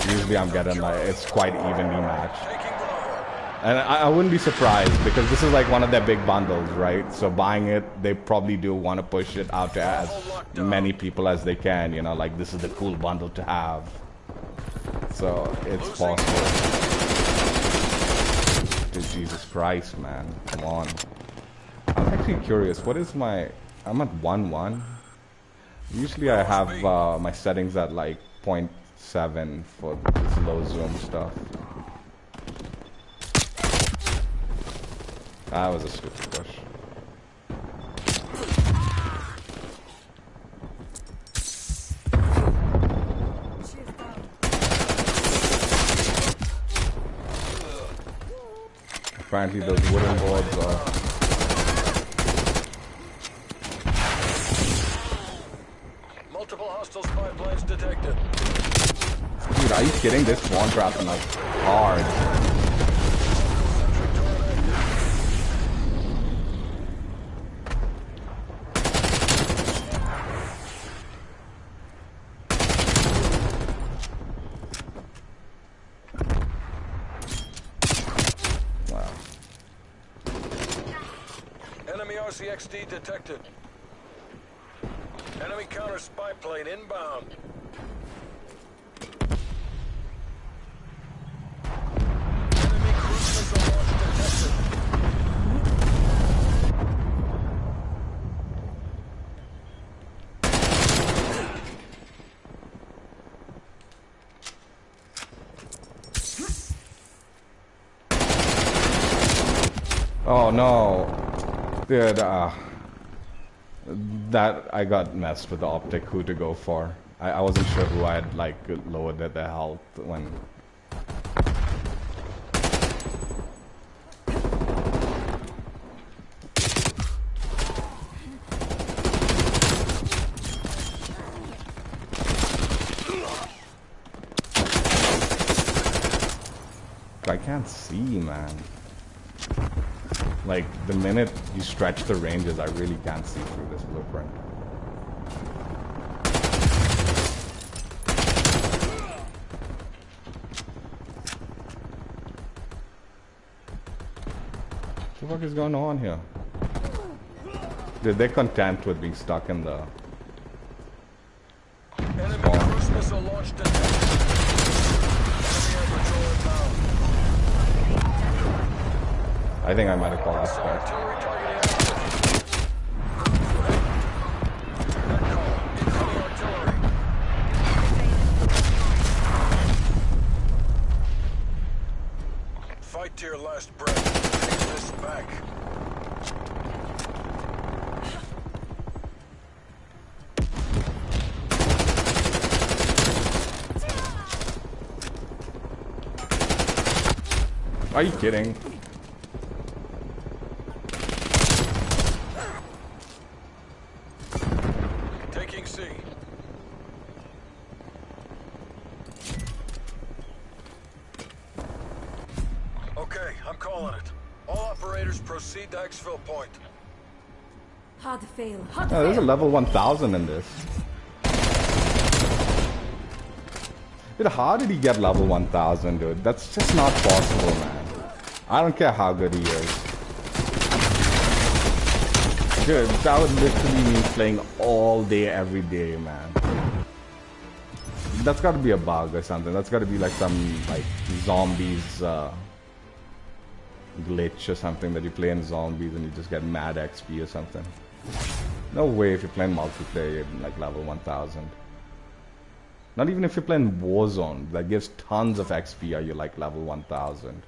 Speaker 1: Usually I'm getting like, it's quite evenly matched.
Speaker 2: Taking Bravo.
Speaker 1: And I wouldn't be surprised because this is like one of their big bundles, right? So buying it, they probably do want to push it out to as many people as they can, you know, like this is the cool bundle to have. So it's possible. Dude, Jesus Christ, man. Come on. I'm actually curious, what is my... I'm at 1.1. Usually I have my settings at like 0.7 for this low zoom stuff. That was a stupid push. Apparently those wooden boards are...
Speaker 2: Multiple hostile spy planes detected.
Speaker 1: Dude, are you kidding? This spawn trap like hard. Wow.
Speaker 2: Enemy RCXD detected. Enemy counter spy plane inbound. Enemy cruise missile launch detected.
Speaker 1: Oh no. Dude, that I got messed with the optic who to go for. I wasn't sure who I had like lowered their health when. I can't see, man. Like, the minute you stretch the ranges, I really can't see through this blueprint. What the fuck is going on here? Dude, they're content with being stuck in the...
Speaker 2: Enemy cruise missile launched at Enemy air patrol inbound.
Speaker 1: I think I might have called this
Speaker 2: Hostile
Speaker 1: back.
Speaker 2: artillery targeting active. Net call. Incoming artillery. Fight to your last breath. Take this back.
Speaker 1: Are you kidding?
Speaker 2: Taking C. Okay, I'm calling it. All operators proceed to exfil point.
Speaker 5: Hard fail. Hard
Speaker 1: Oh, there's a
Speaker 5: fail.
Speaker 1: level 1000 in this. Dude, how did he get level 1000, dude? That's just not possible, man. I don't care how good he is. Dude, that would literally mean playing all day, every day, man. That's gotta be a bug or something. That's gotta be like some, like, zombies, glitch or something that you play in zombies and you just get mad XP or something. No way if you're playing multiplayer, you're like level 1000. Not even if you're playing Warzone, that gives tons of XP, are you like level 1000?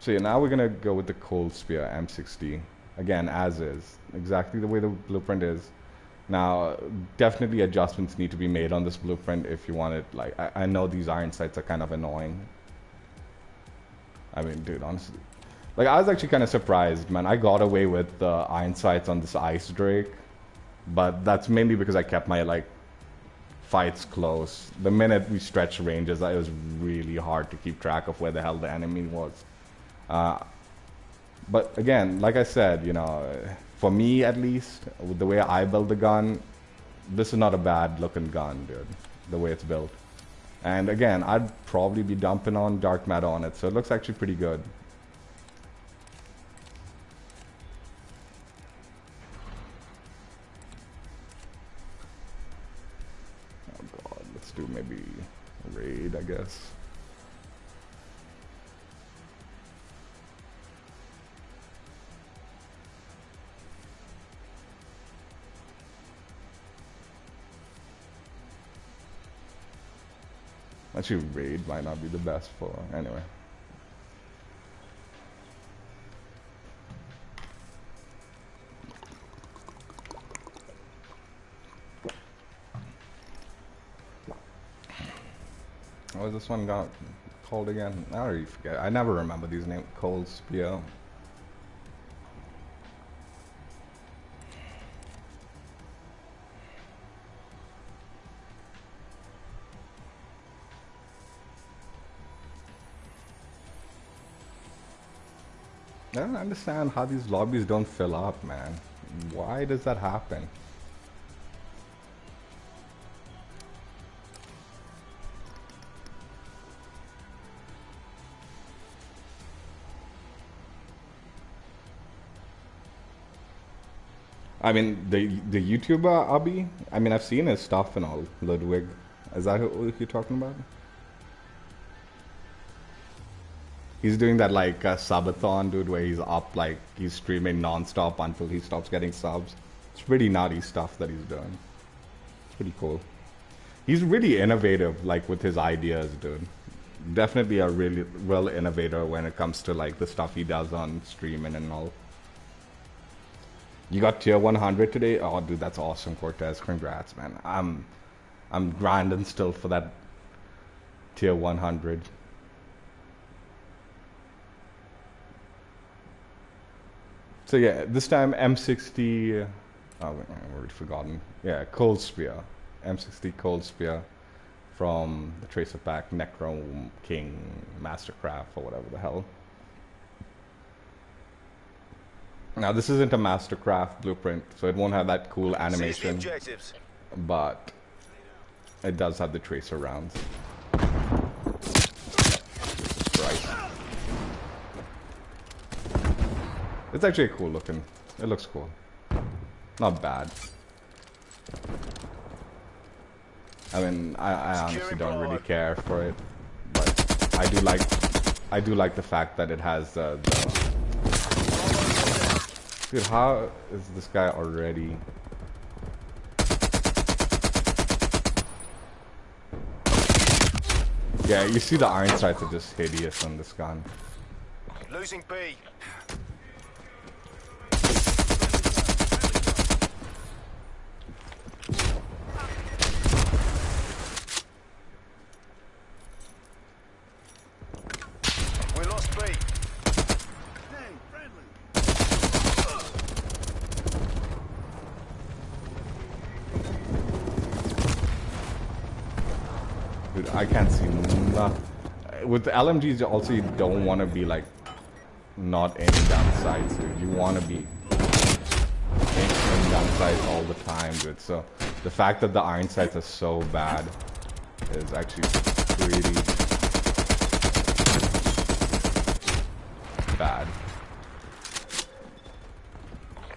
Speaker 1: So yeah, now we're gonna go with the Cold Spear M60. Again, as is. Exactly the way the blueprint is. Now, definitely adjustments need to be made on this blueprint if you want it. Like, I know these iron sights are kind of annoying. I mean, dude, honestly. Like, I was actually kind of surprised, man. I got away with the iron sights on this Ice Drake. But that's mainly because I kept my, like, fights close. The minute we stretched ranges, it was really hard to keep track of where the hell the enemy was. But again, like I said, you know, for me at least, with the way I build the gun, this is not a bad looking gun, dude. The way it's built. And again, I'd probably be dumping on dark matter on it, so it looks actually pretty good. Oh god, let's do maybe raid, I guess. Actually, raid might not be the best for, anyway. What was this one called again? I already forget. I never remember these names. Cold Spear. I don't understand how these lobbies don't fill up, man. Why does that happen? I mean, the YouTuber Abby. I mean, I've seen his stuff and all. Ludwig, is that who you're talking about? He's doing that like subathon, dude, where he's up, like he's streaming non-stop until he stops getting subs. It's pretty nutty stuff that he's doing. It's pretty cool. He's really innovative, like with his ideas, dude. Definitely a really well innovator when it comes to like the stuff he does on streaming and all. You got tier 100 today? Oh, dude, that's awesome, Cortez. Congrats, man. I'm grinding still for that tier 100. So yeah, this time M60. Oh, wait, I've already forgotten. Yeah, Cold Spear, M60 Cold Spear from the Tracer Pack Necroking Mastercraft or whatever the hell. Now this isn't a Mastercraft blueprint, so it won't have that cool animation, but it does have the tracer rounds. Right. It's actually cool looking. It looks cool. Not bad. I mean, I honestly don't really care for it, but I do like the fact that it has the dude, how is this guy already? Yeah, you see the iron sights are just hideous on this gun.
Speaker 2: Losing B. We lost B.
Speaker 1: Dude, I can't see nothing. With the LMGs, also you don't want to be like not any downsides, dude. You want to be in downsides all the time, dude. So the fact that the iron sights are so bad is actually pretty bad.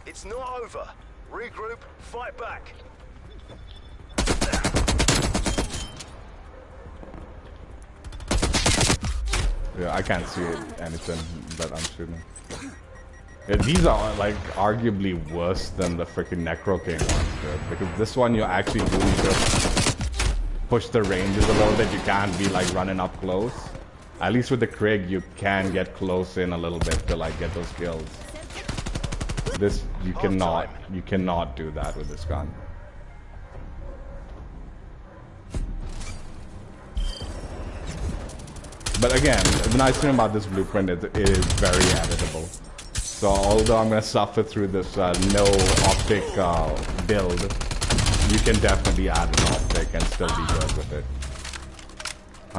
Speaker 2: It's not over. Regroup, fight back.
Speaker 1: Yeah, I can't see anything that I'm shooting. Yeah, these are like arguably worse than the freaking Necro King ones, dude. Because this one you actually do need to push the ranges a little bit. You can't be like running up close. At least with the Krig, you can get close in a little bit to like get those kills. This you cannot do that with this gun. But again, the nice thing about this blueprint is it is very editable. So although I'm going to suffer through this no optic build, you can definitely add an optic and still be good with it.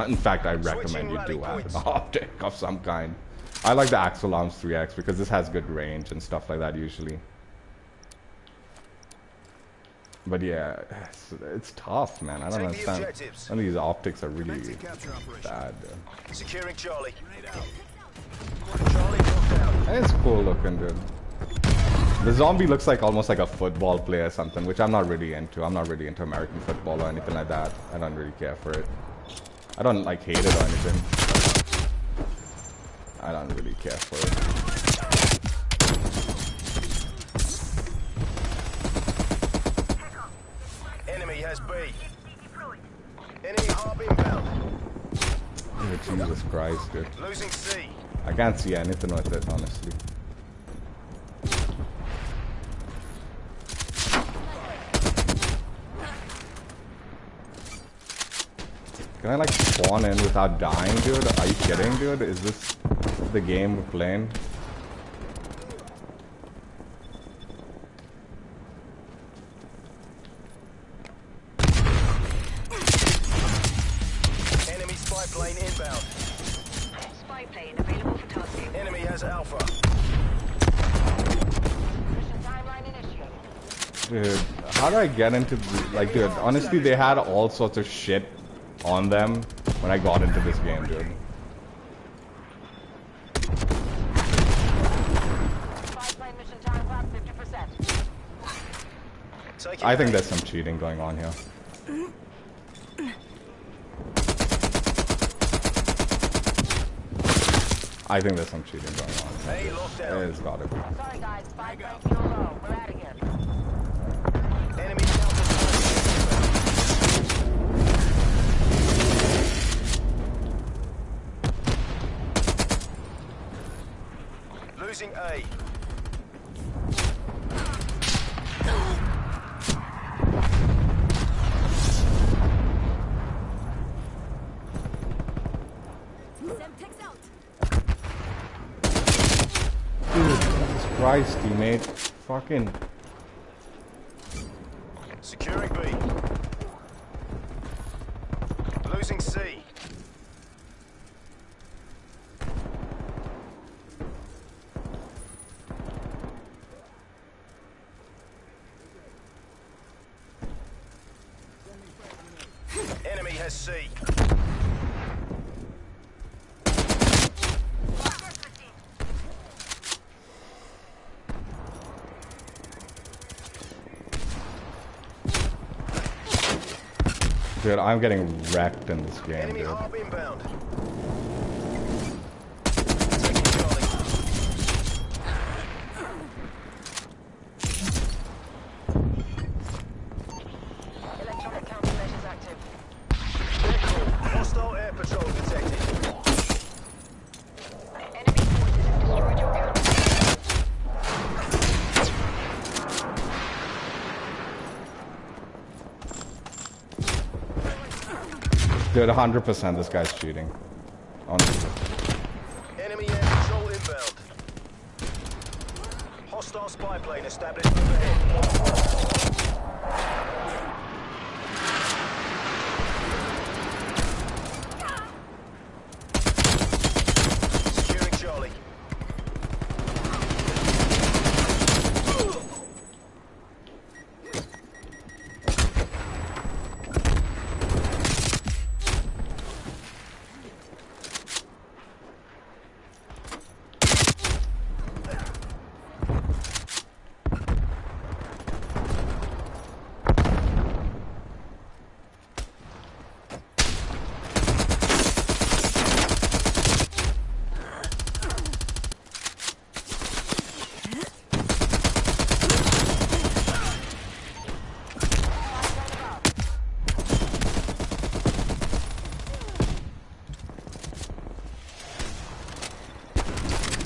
Speaker 1: In fact, I recommend you do add an optic of some kind. I like the Axle Arms 3X because this has good range and stuff like that usually. But yeah, it's tough, man. I don't understand. Some of these optics are really bad.
Speaker 2: Securing Charlie.
Speaker 1: And it's cool looking, dude. The zombie looks like almost like a football player or something, which I'm not really into. I'm not really into American football or anything like that. I don't really care for it. I don't like hate it or anything. I don't really care for it.
Speaker 2: Enemy has B. Enemy harp inbound.
Speaker 1: Dude, Jesus Christ, dude.
Speaker 2: Losing C.
Speaker 1: I can't see anything with it, honestly. Can I like spawn in without dying, dude? Are you kidding, dude? Is this the game we're playing?
Speaker 2: Enemy spy plane inbound.
Speaker 3: Spy plane available for tasking.
Speaker 2: Enemy has Alpha.
Speaker 3: Mission timeline initiated.
Speaker 1: Dude, how do I get into like, dude, honestly, they had all sorts of shit on them when I got into this game, dude. I think there's some cheating going on here. I think there's some cheating going on. There's gotta be.
Speaker 3: Sorry guys, spy plane fuel low. We're out of here.
Speaker 2: Enemy counter. Losing A.
Speaker 5: Semtex out.
Speaker 1: Dude, Jesus Christ, teammate. Fucking.
Speaker 2: Securing B. Losing C. Enemy has C.
Speaker 1: Dude, I'm getting wrecked in this game,
Speaker 2: Enemy
Speaker 1: dude.
Speaker 2: harp inbound. Taking Charlie.
Speaker 3: Electronic countermeasures active.
Speaker 2: Vehicle. Hostile air patrol detected.
Speaker 3: Enemy forces have destroyed your counter.
Speaker 1: Dude, 100% this guy's cheating. Honestly.
Speaker 2: Enemy air patrol inbound. Hostile spy plane established overhead. Securing Charlie.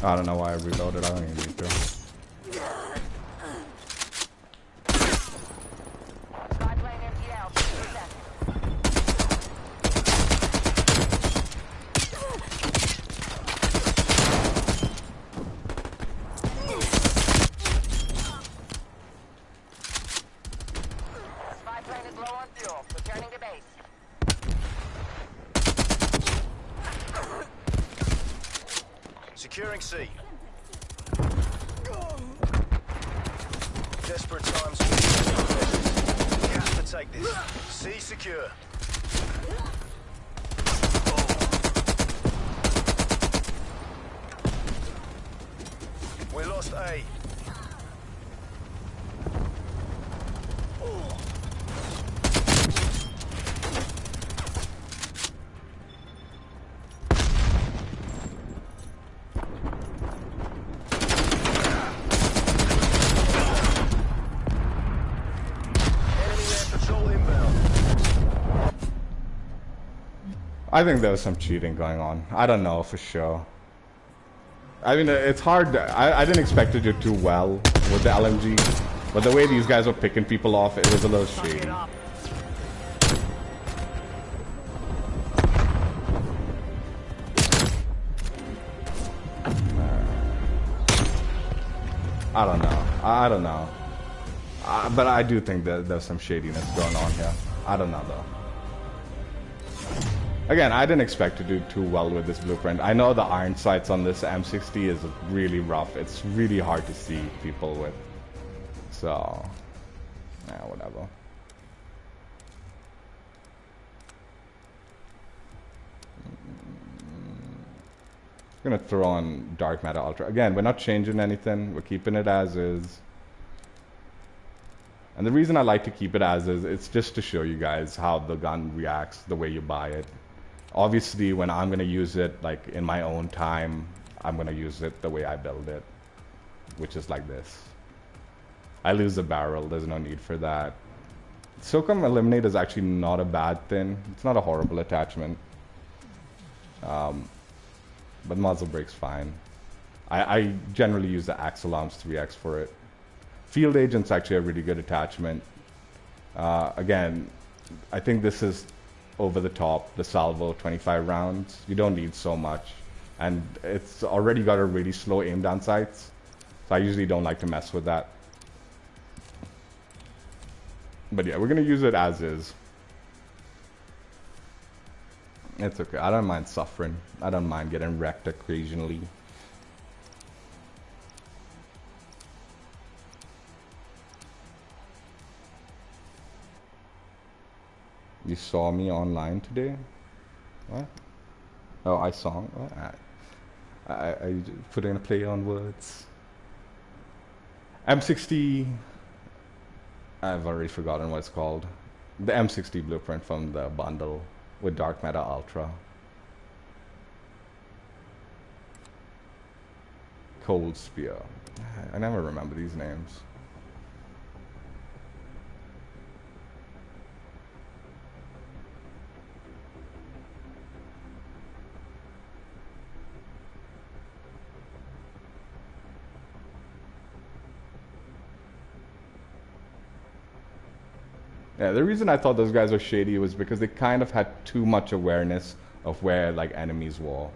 Speaker 1: I don't know why I reloaded. I don't even need to.
Speaker 3: Spy plane MTL. 50%. Spy plane is low on fuel. Returning to base.
Speaker 2: Securing C. Desperate times. We have to take this. C secure. We lost A.
Speaker 1: I think there was some cheating going on. I don't know for sure. I mean, it's hard. I didn't expect to do too well with the LMG, but the way these guys were picking people off, it was a little shady. I don't know. I don't know. But I do think that there's some shadiness going on here. I don't know though. Again, I didn't expect to do too well with this blueprint. I know the iron sights on this M60 is really rough. It's really hard to see people with. So, yeah, whatever. I'm gonna throw on Dark Matter Ultra. Again, we're not changing anything. We're keeping it as is. And the reason I like to keep it as is, it's just to show you guys how the gun reacts the way you buy it. Obviously, when I'm gonna use it, like in my own time, I'm gonna use it the way I build it, which is like this. I lose the barrel, there's no need for that. SOCOM Eliminate is actually not a bad thing. It's not a horrible attachment. But muzzle break's fine. I generally use the Axle Arms 3X for it. Field Agent's actually a really good attachment. Again, I think this is over the top, the salvo 25 rounds. You don't need so much. And it's already got a really slow aim down sights. So I usually don't like to mess with that. But yeah, we're going to use it as is. It's okay. I don't mind suffering. I don't mind getting wrecked occasionally. You saw me online today? What? Oh, I saw. What? I put in a play on words. M60. I've already forgotten what it's called. The M60 blueprint from the bundle with Dark Matter Ultra. Cold Spear. I never remember these names. Yeah, the reason I thought those guys were shady was because they kind of had too much awareness of where like enemies were.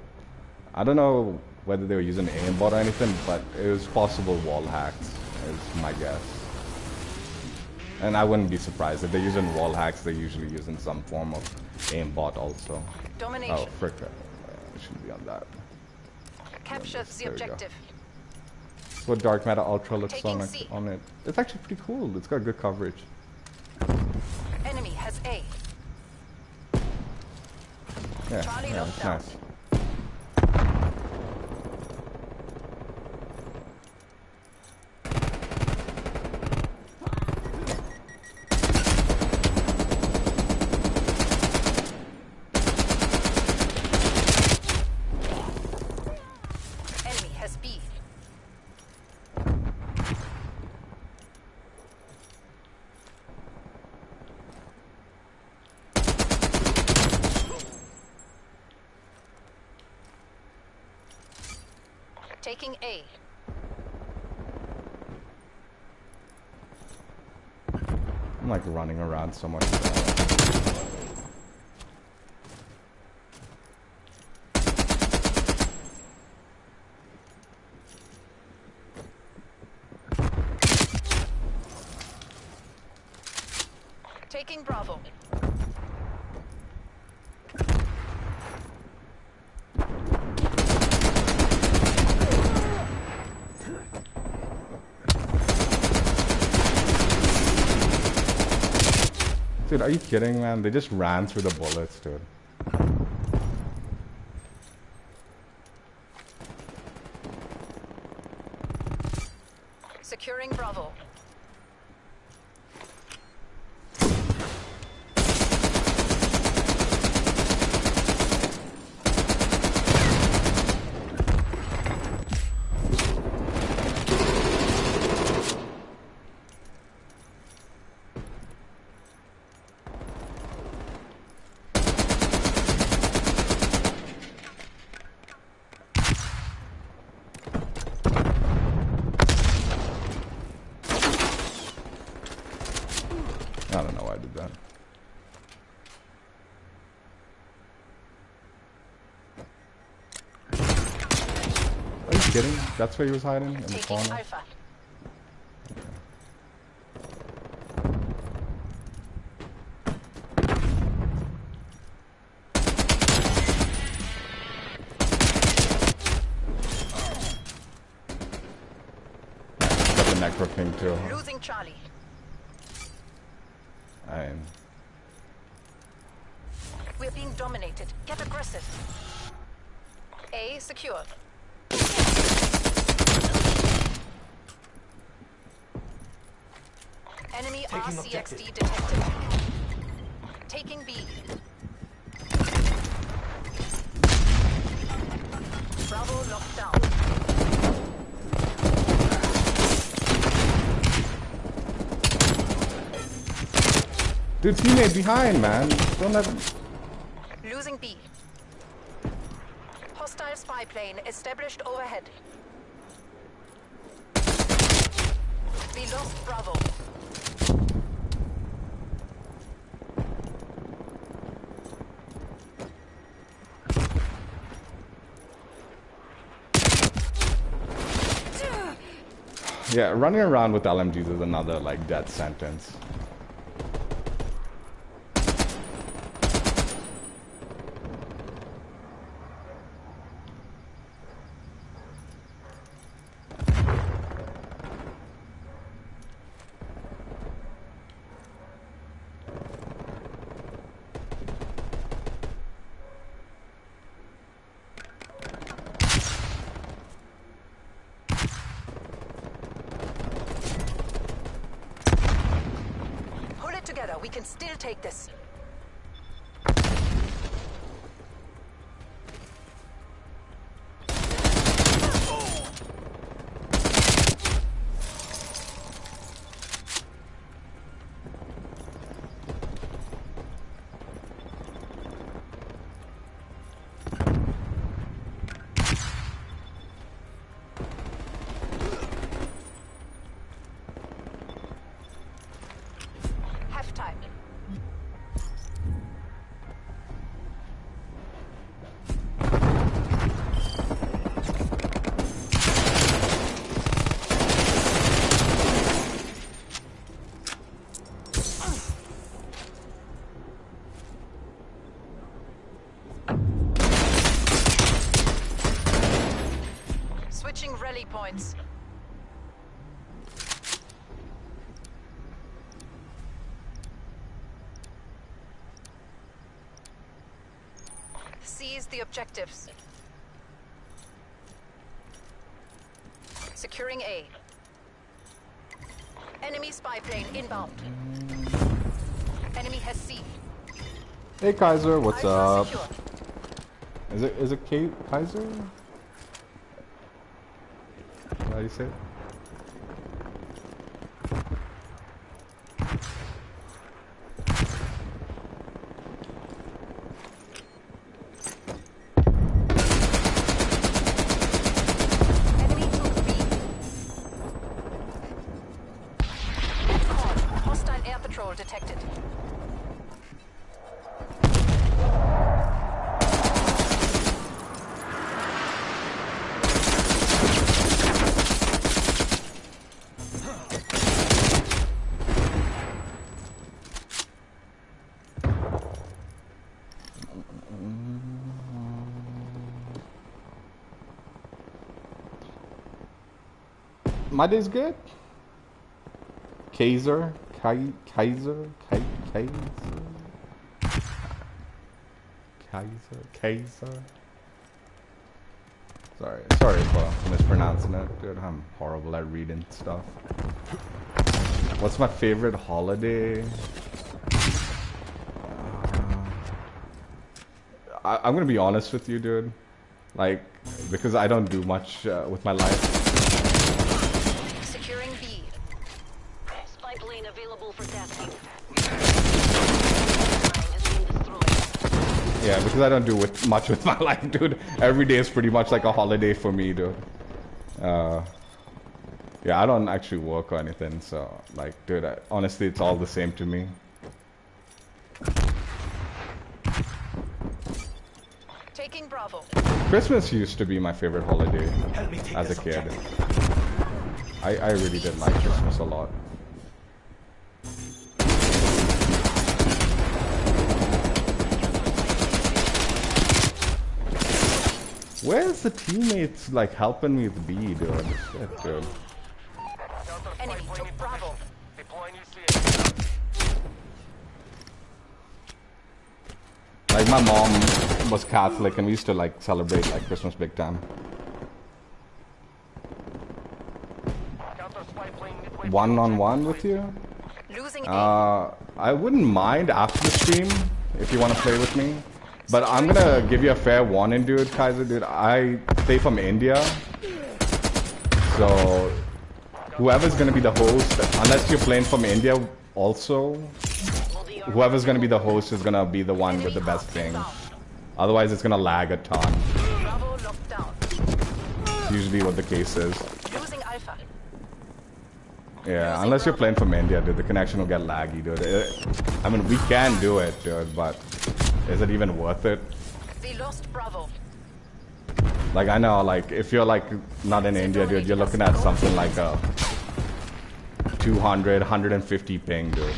Speaker 1: I don't know whether they were using aimbot or anything, but it was possible wall hacks, is my guess. And I wouldn't be surprised if they're using wall hacks. They're usually using some form of aimbot also.
Speaker 3: Domination.
Speaker 1: Oh, frick! I shouldn't be on that.
Speaker 3: Capture the objective.
Speaker 1: That's what Dark Matter Ultra looks
Speaker 3: Taking
Speaker 1: on it. It's actually pretty cool. It's got good coverage.
Speaker 3: Enemy has A.
Speaker 1: Yeah,
Speaker 3: Charlie
Speaker 1: yeah,
Speaker 3: locked
Speaker 1: it's
Speaker 3: down.
Speaker 1: nice.
Speaker 3: Enemy has B. Taking A.
Speaker 1: I'm like running around so much.
Speaker 3: Taking Bravo.
Speaker 1: Dude, are you kidding, man? They just ran through the bullets, dude.
Speaker 3: Securing Bravo.
Speaker 1: I don't know why I did that. Are you kidding? That's where he was hiding? In the
Speaker 3: Taking
Speaker 1: corner?
Speaker 3: Alpha.
Speaker 1: Got the Necro King too.
Speaker 3: Losing Charlie. We're being dominated. Get aggressive. A secure. Enemy RCXD detected. Taking B. Bravo locked down.
Speaker 1: Dude, teammate behind, man. Don't let him.
Speaker 3: Losing B. Hostile spy plane established overhead. We lost Bravo.
Speaker 1: Yeah, running around with LMGs is another like death sentence.
Speaker 3: We can still take this. Rally points. Seize the objectives. Securing A. Enemy spy plane inbound. Enemy has C.
Speaker 1: Hey Kaiser, what's up? Is it Kaiser? How do you say it?
Speaker 3: Enemy took B. Hostile air patrol detected.
Speaker 1: My day's good. Kaiser. Sorry for mispronouncing it, dude. I'm horrible at reading stuff. What's my favorite holiday? I'm gonna be honest with you, dude. Like, because I don't do much with my life.
Speaker 3: Securing B. Spy plane available for tasking.
Speaker 1: Yeah, because I don't do much with my life, dude. Every day is pretty much like a holiday for me, dude. Yeah, I don't actually work or anything, so, like, dude, honestly, it's all the same to me.
Speaker 3: Taking Bravo.
Speaker 1: Christmas used to be my favorite holiday as a kid. I really did like Christmas a lot. Where's the teammates like helping me with B, dude? Shit, dude.
Speaker 3: Enemy took Bravo.
Speaker 1: Like my mom was Catholic and we used to like celebrate like Christmas big time. One-on-one with you?
Speaker 3: Losing A.
Speaker 1: I wouldn't mind after the stream if you want to play with me. But I'm gonna give you a fair warning, dude, Kaiser, dude. I stay from India. So whoever's gonna be the host, unless you're playing from India also, whoever's gonna be the host is gonna be the one with the best thing. Otherwise it's gonna lag a ton.
Speaker 3: Bravo locked down.
Speaker 1: It's usually what the case is.
Speaker 3: Losing Alpha.
Speaker 1: Yeah, unless you're playing from India, dude, the connection will get laggy, dude. I mean, we can do it, dude, but is it even worth it?
Speaker 3: We lost Bravo.
Speaker 1: Like, I know, like, if you're, like, not in India, dude, you're looking at something like a 200, 150 ping, dude.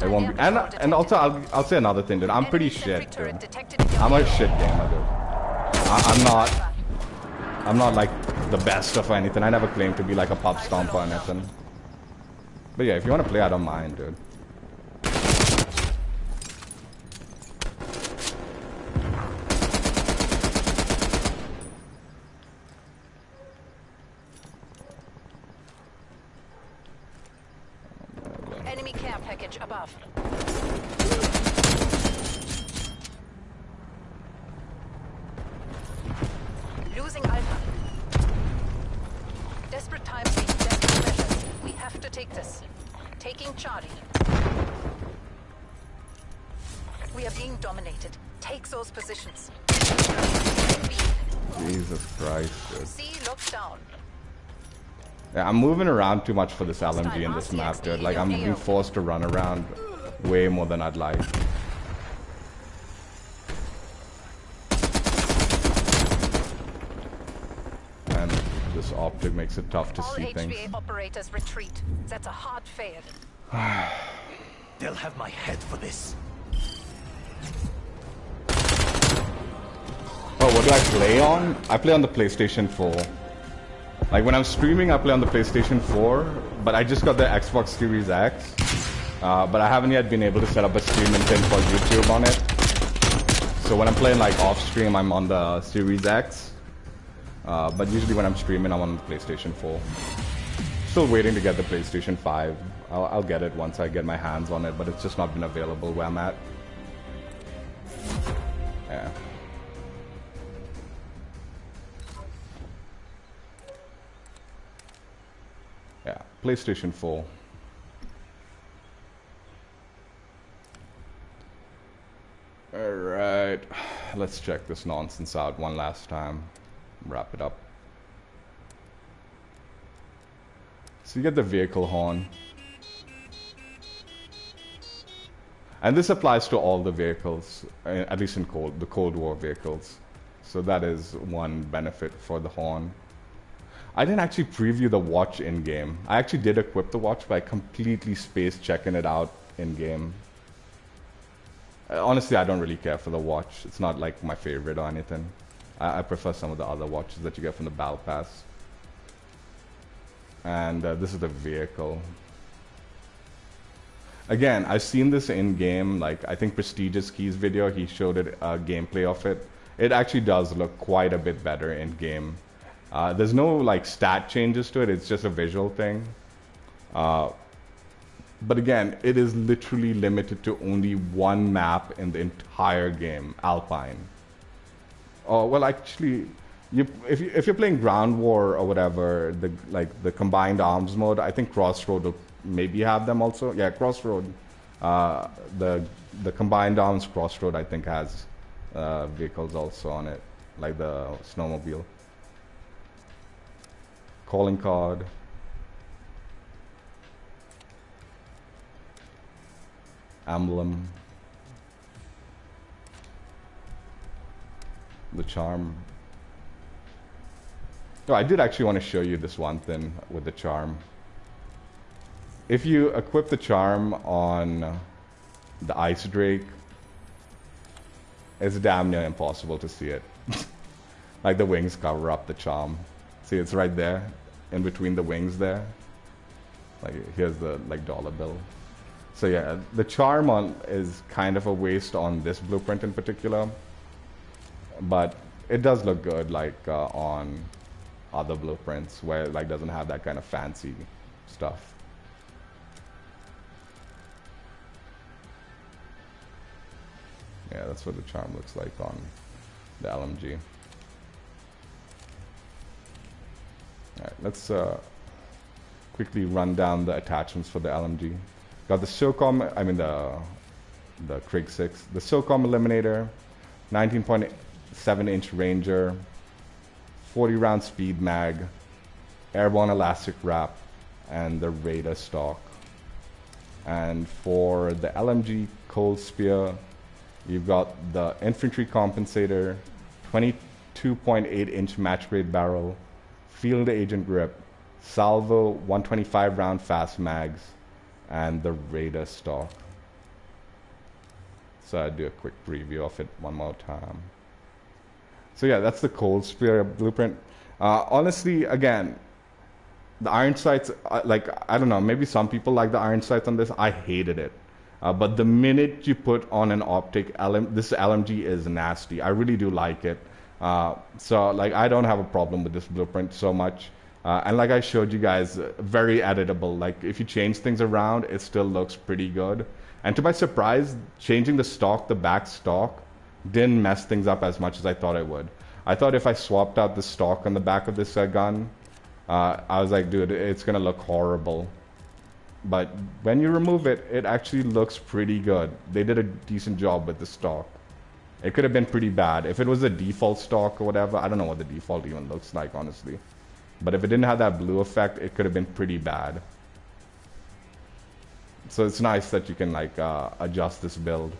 Speaker 1: It won't be. And also, I'll say another thing, dude. I'm pretty shit, dude. I'm a shit gamer, dude. I'm not, like, the best of anything. I never claimed to be, like, a pub stomper or anything. But yeah, if you want to play, I don't mind, dude.
Speaker 3: Enemy care package above. Losing Alpha. Desperate times need desperate measures. We have to take this. Taking Charlie. We are being dominated. Take those positions.
Speaker 1: Jesus Christ, dude.
Speaker 3: C looks down.
Speaker 1: Yeah, I'm moving around too much for this LMG in this map, dude. Like, I'm being forced to run around way more than I'd like. And this optic makes it tough to
Speaker 3: All
Speaker 1: see things.
Speaker 3: HVA operators retreat. That's a hard fail.
Speaker 6: They'll have my head for this.
Speaker 1: Oh, what do I play on? I play on the PlayStation 4. Like, when I'm streaming, I play on the PlayStation 4, but I just got the Xbox Series X. But I haven't yet been able to set up a streaming pin for YouTube on it. So when I'm playing, like, off-stream, I'm on the Series X. But usually when I'm streaming, I'm on the PlayStation 4. Still waiting to get the PlayStation 5. I'll get it once I get my hands on it, but it's just not been available where I'm at. Yeah. Yeah, PlayStation 4. Alright, let's check this nonsense out one last time. Wrap it up. So you get the vehicle horn. And this applies to all the vehicles, at least in the Cold War vehicles. So that is one benefit for the horn. I didn't actually preview the watch in-game. I actually did equip the watch, but I completely spaced checking it out in-game. Honestly, I don't really care for the watch. It's not like my favorite or anything. I prefer some of the other watches that you get from the Battle Pass. And this is the vehicle. Again, I've seen this in-game. Like, I think Prestigious Keys video, he showed it gameplay of it. It actually does look quite a bit better in-game. There's no like stat changes to it, it's just a visual thing. But again, it is literally limited to only one map in the entire game, Alpine. Oh, well actually, if you're playing Ground War or whatever, the combined arms mode, I think Crossroad will maybe have them also. Yeah, Crossroad. The combined arms Crossroad I think has vehicles also on it, like the Snowmobile. Calling card. Emblem. The charm. Oh, I did actually want to show you this one thing with the charm. If you equip the charm on the Ice Drake, it's damn near impossible to see it. Like the wings cover up the charm. See, it's right there, in between the wings there. Like, here's the dollar bill. So yeah, the charm is kind of a waste on this blueprint in particular. But it does look good, like, on other blueprints where it, like, doesn't have that kind of fancy stuff. Yeah, that's what the charm looks like on the LMG. Alright, let's quickly run down the attachments for the LMG. Got the SOCOM, I mean the Krig 6. The SOCOM Eliminator, 19.7-inch Ranger, 40-round speed mag, airborne elastic wrap, and the Raider stock. And for the LMG Cold Spear, you've got the infantry compensator, 22.8-inch match grade barrel, field agent grip, salvo 125 round fast mags, and the Raider stock. So I'll do a quick preview of it one more time. So yeah, that's the Cold Spear blueprint. Honestly, again, the iron sights, like, I don't know, maybe some people like the iron sights on this. I hated it. But the minute you put on an optic, this LMG is nasty. I really do like it. So like, I don't have a problem with this blueprint so much. And like I showed you guys, very editable. Like, if you change things around, it still looks pretty good. And to my surprise, changing the stock, the back stock, didn't mess things up as much as I thought it would. I thought if I swapped out the stock on the back of this gun, I was like, dude, it's gonna look horrible. But when you remove it, it actually looks pretty good. They did a decent job with the stock. It could have been pretty bad. If it was a default stock or whatever, I don't know what the default even looks like, honestly. But if it didn't have that blue effect, it could have been pretty bad. So it's nice that you can like adjust this build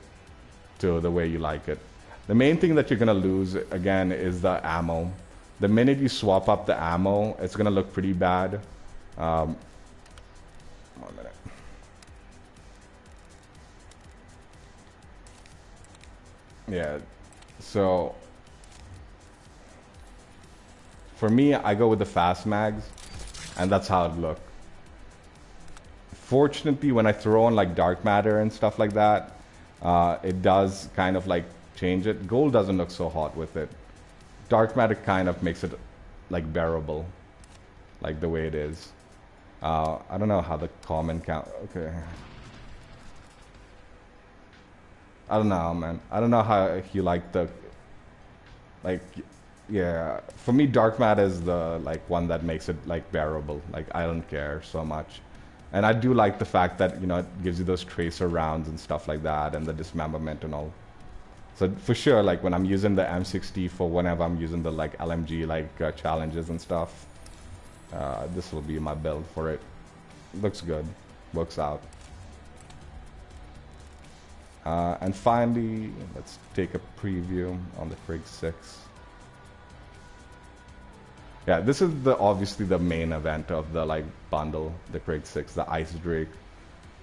Speaker 1: to the way you like it. The main thing that you're gonna lose, again, is the ammo. The minute you swap up the ammo, it's gonna look pretty bad. 1 minute. Yeah, so for me, I go with the fast mags, and that's how it looks. Fortunately, when I throw on like dark matter and stuff like that, it does kind of like change it. Gold doesn't look so hot with it. Dark matter kind of makes it like bearable, like the way it is. I don't know how the common count. Okay. I don't know, man. I don't know how you like the, like, yeah. For me, dark matter is the like one that makes it like bearable. Like, I don't care so much. And I do like the fact that, you know, it gives you those tracer rounds and stuff like that, and the dismemberment and all. So for sure, like when I'm using the M60 for whenever I'm using the like LMG like challenges and stuff, this will be my build for it. Looks good, works out. And finally, let's take a preview on the Krig 6. Yeah, this is the obviously the main event of the like bundle, the Krig 6, the Ice Drake.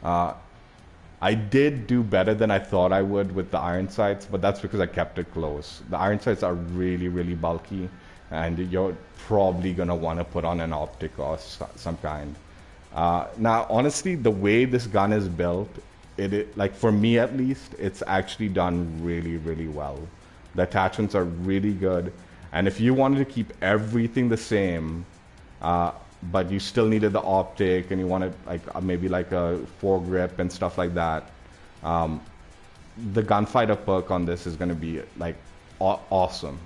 Speaker 1: I did do better than I thought I would with the iron sights, but that's because I kept it close. The iron sights are really, really bulky, and you're probably gonna want to put on an optic or some kind. Now, honestly, the way this gun is built, like for me at least, it's actually done really, really well. The attachments are really good. And if you wanted to keep everything the same, but you still needed the optic and you wanted like maybe like a foregrip and stuff like that, the gunfighter perk on this is going to be like awesome.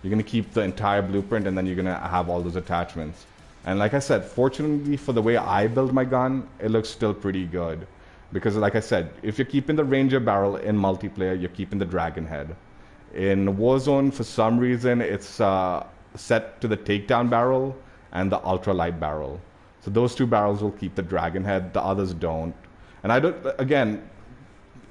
Speaker 1: You're going to keep the entire blueprint, and then you're going to have all those attachments. And like I said, fortunately for the way I build my gun, it looks still pretty good. Because like I said, if you're keeping the Ranger barrel in multiplayer, you're keeping the Dragon head. In Warzone, for some reason, it's set to the takedown barrel and the ultralight barrel. So those two barrels will keep the Dragon head, the others don't. And I don't, again,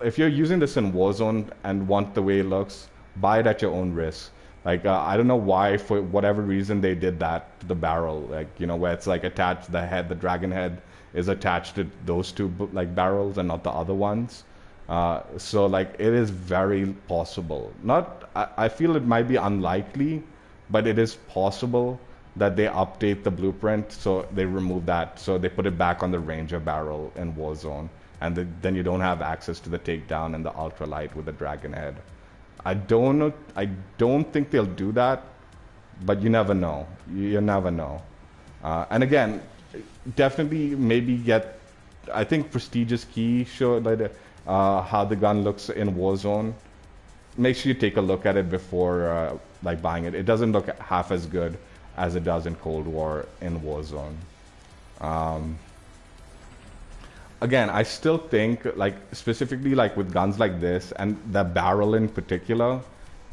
Speaker 1: if you're using this in Warzone and want the way it looks, buy it at your own risk. Like, I don't know why, for whatever reason, they did that to the barrel. Like, you know, where it's like attached, the head, the Dragon head is attached to those two like barrels and not the other ones. So like it is very possible. I feel it might be unlikely, but it is possible that they update the blueprint, so they remove that, so they put it back on the Ranger barrel in Warzone, and then you don't have access to the takedown and the ultralight with the Dragon head. I don't know. I don't think they'll do that, but you never know. You never know. And again, definitely maybe get. I think Prestigious Key showed like how the gun looks in Warzone. Make sure you take a look at it before like buying it. It doesn't look half as good as it does in Cold War in Warzone. Again, I still think, like specifically like with guns like this and the barrel in particular,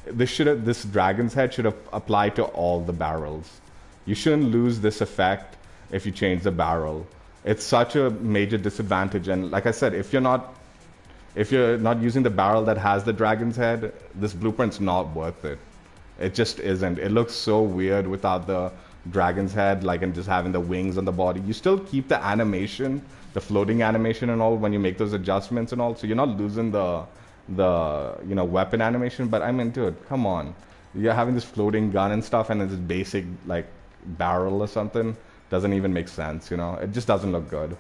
Speaker 1: this Dragon's head should have applied to all the barrels. You shouldn't lose this effect if you change the barrel. It's such a major disadvantage. And like I said, if you're not using the barrel that has the dragon's head, this blueprint's not worth it. It just isn't. It looks so weird without the dragon's head, like, and just having the wings on the body. You still keep the animation, the floating animation and all when you make those adjustments and all, so you're not losing the weapon animation. But I mean, dude, come on. You're having this floating gun and stuff, and it's this basic like barrel or something. Doesn't even make sense, you know? It just doesn't look good.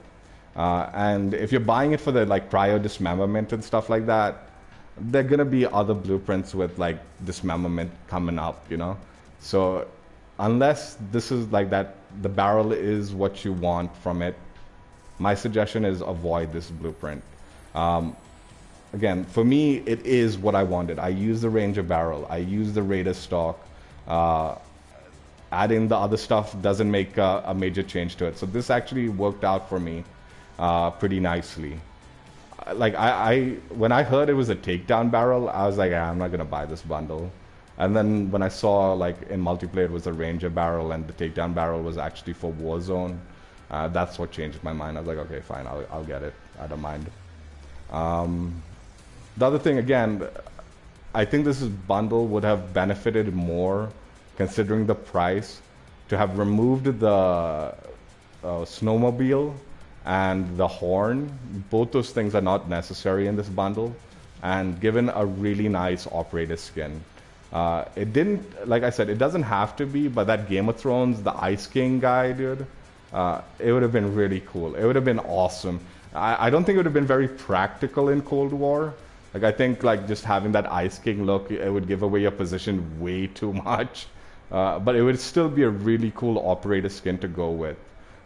Speaker 1: And if you're buying it for the like cryo dismemberment and stuff like that, there are gonna be other blueprints with like dismemberment coming up, you know? So unless this is like that, the barrel is what you want from it, my suggestion is avoid this blueprint. Again, for me, it is what I wanted. I use the Ranger barrel. I use the Raider stock. Adding the other stuff doesn't make a major change to it. So this actually worked out for me pretty nicely. Like when I heard it was a takedown barrel, I was like, I'm not gonna buy this bundle. And then when I saw like in multiplayer it was a Ranger barrel and the takedown barrel was actually for Warzone, that's what changed my mind. I was like, okay, fine, I'll get it. I don't mind. The other thing, again, I think this bundle would have benefited more, considering the price, to have removed the Snowmobile and the Horn. Both those things are not necessary in this bundle, and given a really nice operator skin. It didn't, like I said, it doesn't have to be, but that Game of Thrones, the Ice King guy, dude, it would have been really cool. It would have been awesome. I don't think it would have been very practical in Cold War. Like, I think like just having that Ice King look, it would give away your position way too much. But it would still be a really cool operator skin to go with.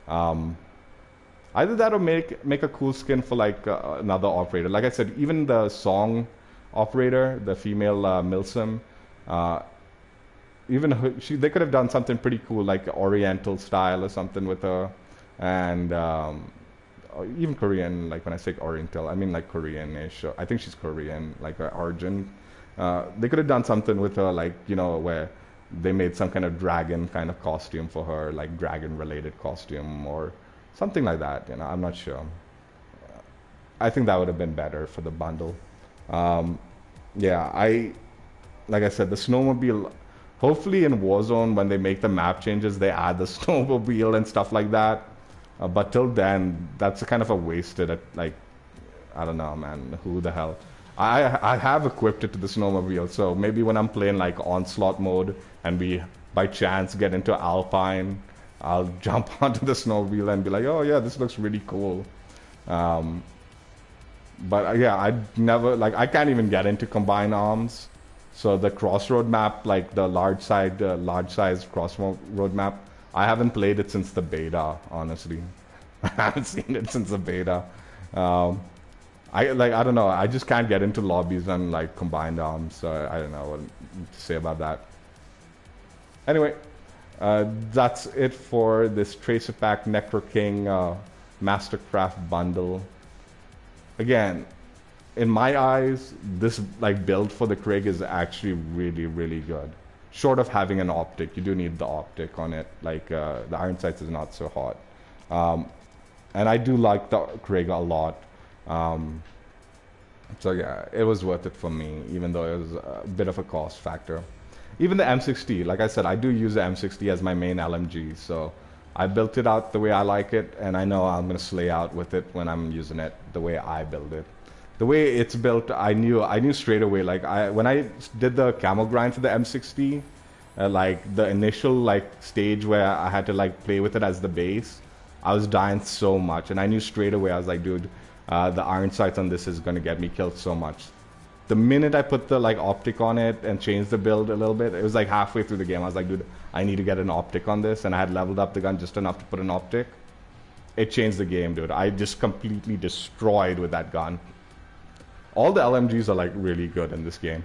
Speaker 1: Either that or make a cool skin for like another operator. Like I said, even the song operator, the female Milsim, even her, they could have done something pretty cool, like Oriental style or something with her, and even Korean. Like when I say Oriental, I mean like Korean-ish. I think she's Korean, like her origin. They could have done something with her, like, you know, where they made some kind of dragon kind of costume for her, like dragon-related costume or something like that. You know, I'm not sure. I think that would have been better for the bundle. Yeah, like I said, the Snowmobile. Hopefully in Warzone, when they make the map changes, they add the Snowmobile and stuff like that. But till then, that's kind of a wasted, like, I don't know, man, who the hell. I have equipped it to the Snowmobile, so maybe when I'm playing like Onslaught mode and we by chance get into Alpine, I'll jump onto the Snowmobile and be like, oh yeah, this looks really cool. But yeah, I never, like, I can't even get into Combined Arms. So the Crossroad map, like the large size Crossroad map, I haven't played it since the beta, honestly. I haven't seen it since the beta. I don't know. I just can't get into lobbies on like Combined Arms. So I don't know what to say about that. Anyway, that's it for this Tracer Pack Necroking Mastercraft Bundle. Again, in my eyes, this like build for the Krig is actually really, really good. Short of having an optic, you do need the optic on it. Like the iron sights is not so hot, and I do like the Krig a lot. So yeah, it was worth it for me, even though it was a bit of a cost factor. Even the M60, like I said, I do use the M60 as my main LMG, so I built it out the way I like it, and I know I'm gonna slay out with it when I'm using it the way I build it. The way it's built, I knew straight away. Like when I did the camo grind for the M60, like the initial like stage where I had to like play with it as the base, I was dying so much, and I knew straight away. I was like, dude, the iron sights on this is gonna get me killed so much. The minute I put the like optic on it and changed the build a little bit, it was like halfway through the game. I was like, dude, I need to get an optic on this, and I had leveled up the gun just enough to put an optic. It changed the game, dude. I just completely destroyed with that gun. All the LMGs are like really good in this game,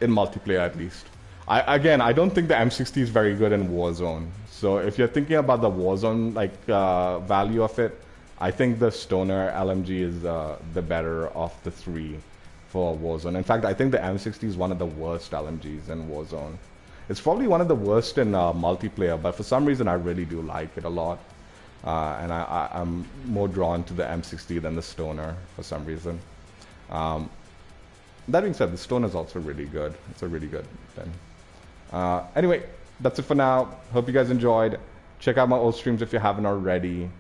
Speaker 1: in multiplayer at least. I don't think the M60 is very good in Warzone. So if you're thinking about the Warzone like value of it, I think the Stoner LMG is the better of the three for Warzone. In fact, I think the M60 is one of the worst LMGs in Warzone. It's probably one of the worst in multiplayer, but for some reason I really do like it a lot. I'm more drawn to the M60 than the Stoner for some reason. That being said, the Stoner is also really good. It's a really good thing. Anyway, that's it for now. Hope you guys enjoyed. Check out my old streams if you haven't already,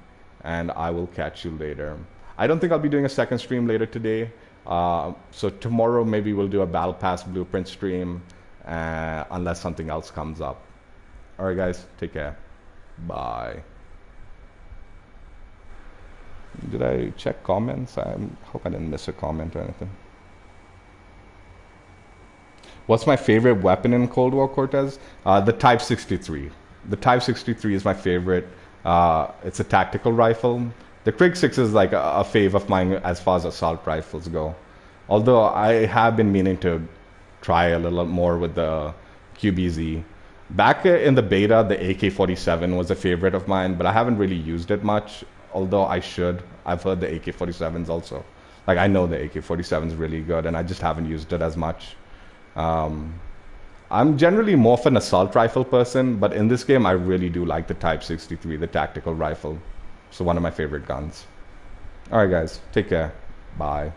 Speaker 1: and I will catch you later. I don't think I'll be doing a second stream later today. So tomorrow maybe we'll do a Battle Pass Blueprint stream, unless something else comes up. Alright guys, take care. Bye. Did I check comments? I hope I didn't miss a comment or anything. What's my favorite weapon in Cold War, Cortez? The Type 63. The Type 63 is my favorite. It's a tactical rifle. The Krig 6 is like a fave of mine as far as assault rifles go. Although I have been meaning to try a little more with the QBZ. Back in the beta, the AK-47 was a favorite of mine, but I haven't really used it much, although I should. I've heard the AK-47s also. Like, I know the AK-47 is really good, and I just haven't used it as much. I'm generally more of an assault rifle person, but in this game, I really do like the Type 63, the tactical rifle. So one of my favorite guns. Alright guys, take care. Bye.